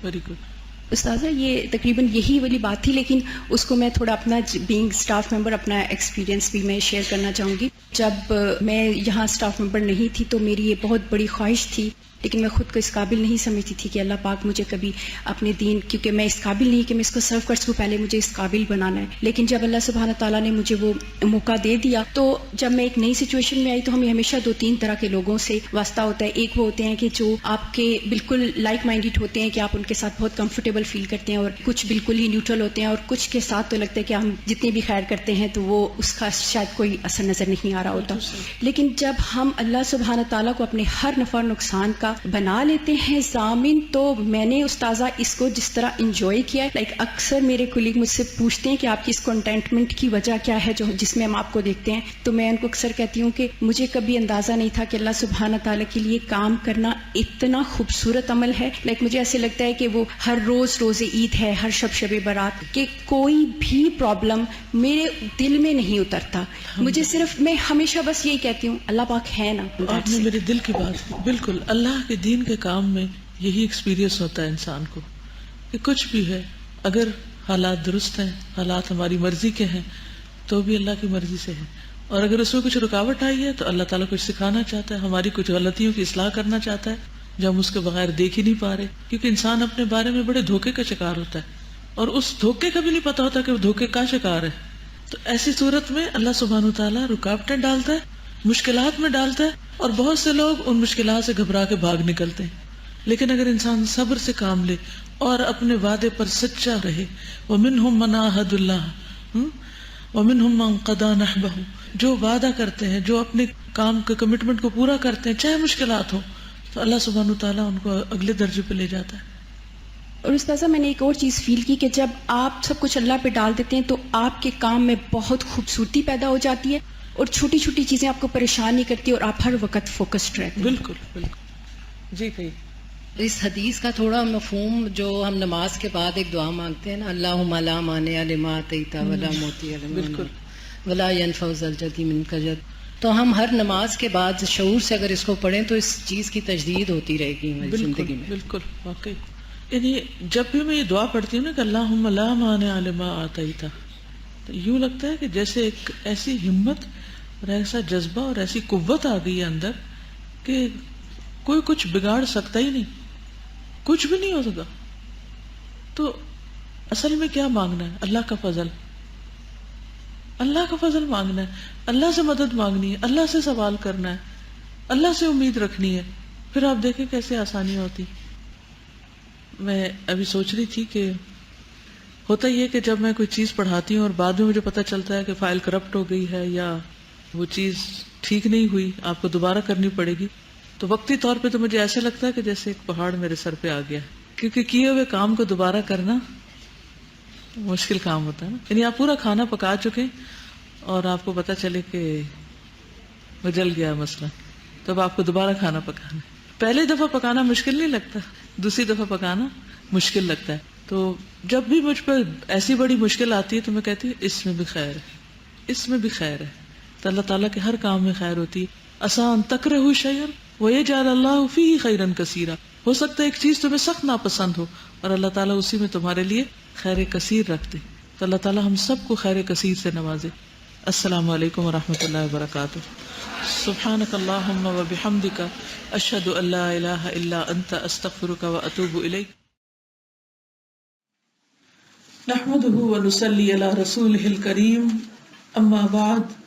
Very good.
استاذہ یہ تقریباً یہی والی بات تھی, لیکن اس کو میں تھوڑا اپنا بینگ اسٹاف ممبر اپنا ایکسپیرینس بھی میں شیئر کرنا چاہوں گی. جب میں یہاں اسٹاف ممبر نہیں تھی تو میری یہ بہت بڑی خواہش تھی، لیکن میں خود کو اس قابل نہیں سمجھتی تھی کہ اللہ پاک مجھے کبھی اپنے دین، کیونکہ میں اس قابل نہیں کہ میں اس کو سرو کر سکوں، پہلے مجھے اس قابل بنانا ہے. لیکن جب اللہ سبحانہ تعالیٰ نے مجھے وہ موقع دے دیا تو جب میں ایک نئی سچویشن میں آئی تو ہمیں ہمیشہ 2-3 طرح کے لوگوں سے واسطہ ہوتا ہے. ایک وہ ہوتے ہیں کہ جو آپ کے بالکل لائک مائنڈیڈ ہوتے ہیں کہ آپ ان کے ساتھ بہت کمفرٹیبل فیل کرتے ہیں، اور کچھ بالکل ہی نیوٹرل ہوتے ہیں، اور کچھ کے ساتھ تو لگتا ہے کہ ہم جتنی بھی خیر کرتے ہیں تو وہ اس کا شاید کوئی اثر نظر نہیں آ رہا ہوتا. لیکن جب ہم اللہ سبحانہ تعالیٰ کو اپنے ہر نفع اور نقصان کا بنا لیتے ہیں ضامن، تو میں نے استاذہ اس کو جس طرح انجوائے کیا ہے، اکثر میرے کولیگ مجھ سے پوچھتے ہیں کہ آپ کی اس کنٹینٹمنٹ کی وجہ کیا ہے جو جس میں ہم آپ کو دیکھتے ہیں، تو میں ان کو اکثر کہتی ہوں کہ مجھے کبھی اندازہ نہیں تھا کہ اللہ سبحانہ تعالیٰ کے لیے کام کرنا اتنا خوبصورت عمل ہے. مجھے ایسے لگتا ہے کہ وہ ہر روز روز عید ہے، ہر شب برات، کہ کوئی بھی پرابلم میرے دل میں نہیں اترتا. مجھے صرف، میں ہمیشہ بس یہی کہتی ہوں اللہ پاک ہے نا.
آپ نے میرے دل کی بات، بالکل اللہ کے دین کے کام میں یہی ایکسپیرینس ہوتا ہے انسان کو کہ کچھ بھی ہے، اگر حالات درست ہیں، حالات ہماری مرضی کے ہیں تو بھی اللہ کی مرضی سے ہے، اور اگر اس میں کچھ رکاوٹ آئی ہے تو اللہ تعالیٰ کچھ سکھانا چاہتا ہے، ہماری کچھ غلطیوں کی اصلاح کرنا چاہتا ہے جو ہم اس کے بغیر دیکھ ہی نہیں پا رہے. کیونکہ انسان اپنے بارے میں بڑے دھوکے کا شکار ہوتا ہے اور اس دھوکے کا بھی نہیں پتا ہوتا کہ وہ دھوکے کا شکار ہے. تو ایسی صورت میں اللہ سبحانہ وتعالیٰ رکاوٹیں ڈالتا ہے، مشکلات میں ڈالتا ہے، اور بہت سے لوگ ان مشکلات سے گھبرا کے بھاگ نکلتے ہیں. لیکن اگر انسان صبر سے کام لے اور اپنے وعدے پر سچا رہے، وَمِنْهُمْ مَنْ عَاهَدَ اللَّهَ وَمِنْهُمْ مَنْ قَضَى نَحْبَهُ، جو وعدہ کرتے ہیں، جو اپنے کام کے کمٹمنٹ کو پورا کرتے ہیں چاہے مشکلات ہو، تو اللہ سبحانہ وتعالیٰ ان کو اگلے درجے پہ لے جاتا ہے.
اور استاذہ میں نے ایک اور چیز فیل کی کہ جب آپ سب کچھ اللہ پہ ڈال دیتے ہیں تو آپ کے کام میں بہت خوبصورتی پیدا ہو جاتی ہے، اور چھوٹی چھوٹی چیزیں آپ کو پریشان نہیں کرتی، اور آپ ہر وقت فوکسڈ رہتے ہیں.
بالکل بالکل. جی کہیے.
اس حدیث کا تھوڑا مفہوم جو ہم نماز کے بعد ایک دعا مانگتے ہیں نا، اللہم لا مانع لما اعطیت ولا معطی لما ولا ينفع ذا الجد منک الجد، تو ہم ہر نماز کے بعد شعور سے اگر اس کو پڑھیں تو اس چیز کی تجدید ہوتی رہے گی ہماری زندگی میں.
بالکل واقعی. یعنی جب بھی میں یہ دعا پڑھتی ہوں نا کہ اللہم لا مانع لما اعطیت، تو یوں لگتا ہے کہ جیسے ایک ایسی ہمت اور ایسا جذبہ اور ایسی قوت آ گئی ہے اندر کہ کوئی کچھ بگاڑ سکتا ہی نہیں، کچھ بھی نہیں ہو سکا. تو اصل میں کیا مانگنا ہے؟ اللہ کا فضل، اللہ کا فضل مانگنا ہے، اللہ سے مدد مانگنی ہے، اللہ سے سوال کرنا ہے، اللہ سے امید رکھنی ہے. پھر آپ دیکھیں کیسے آسانی ہوتی. میں ابھی سوچ رہی تھی کہ ہوتا یہ کہ جب میں کوئی چیز پڑھاتی ہوں اور بعد میں مجھے پتہ چلتا ہے کہ فائل کرپٹ ہو گئی ہے یا وہ چیز ٹھیک نہیں ہوئی، آپ کو دوبارہ کرنی پڑے گی، تو وقتی طور پہ تو مجھے ایسا لگتا ہے کہ جیسے ایک پہاڑ میرے سر پہ آ گیا، کیونکہ کیے ہوئے کام کو دوبارہ کرنا مشکل کام ہوتا ہے نا. یعنی آپ پورا کھانا پکا چکے اور آپ کو پتہ چلے کہ وہ جل گیا مثلا، تو اب آپ کو دوبارہ کھانا پکانا. پہلے دفعہ پکانا مشکل نہیں لگتا، دوسری دفعہ پکانا مشکل لگتا ہے. تو جب بھی مجھ پر ایسی بڑی مشکل آتی ہے تو میں کہتی ہوں اس میں بھی خیر ہے، اس میں بھی خیر ہے. تو اللہ تعالیٰ کے ہر کام میں خیر ہوتی ہے. آسان تکرہوا شیئا ویجعل اللہ فیہ خیرا کثیرا، ہو سکتا ہے ایک چیز تمہیں سخت ناپسند ہو اور اللہ تعالیٰ اسی میں تمہارے لیے خیر کثیر رکھ دے. تو اللہ تعالیٰ ہم سب کو خیر کثیر سے نوازے. السلام علیکم ورحمۃ اللہ وبرکاتہ. سبحانک اللہم وبحمدک، اشہد ان لا الہ الا انت، استغفرک واتوب الیک. نحمده ونصلی علی رسولہ الکریم، اما بعد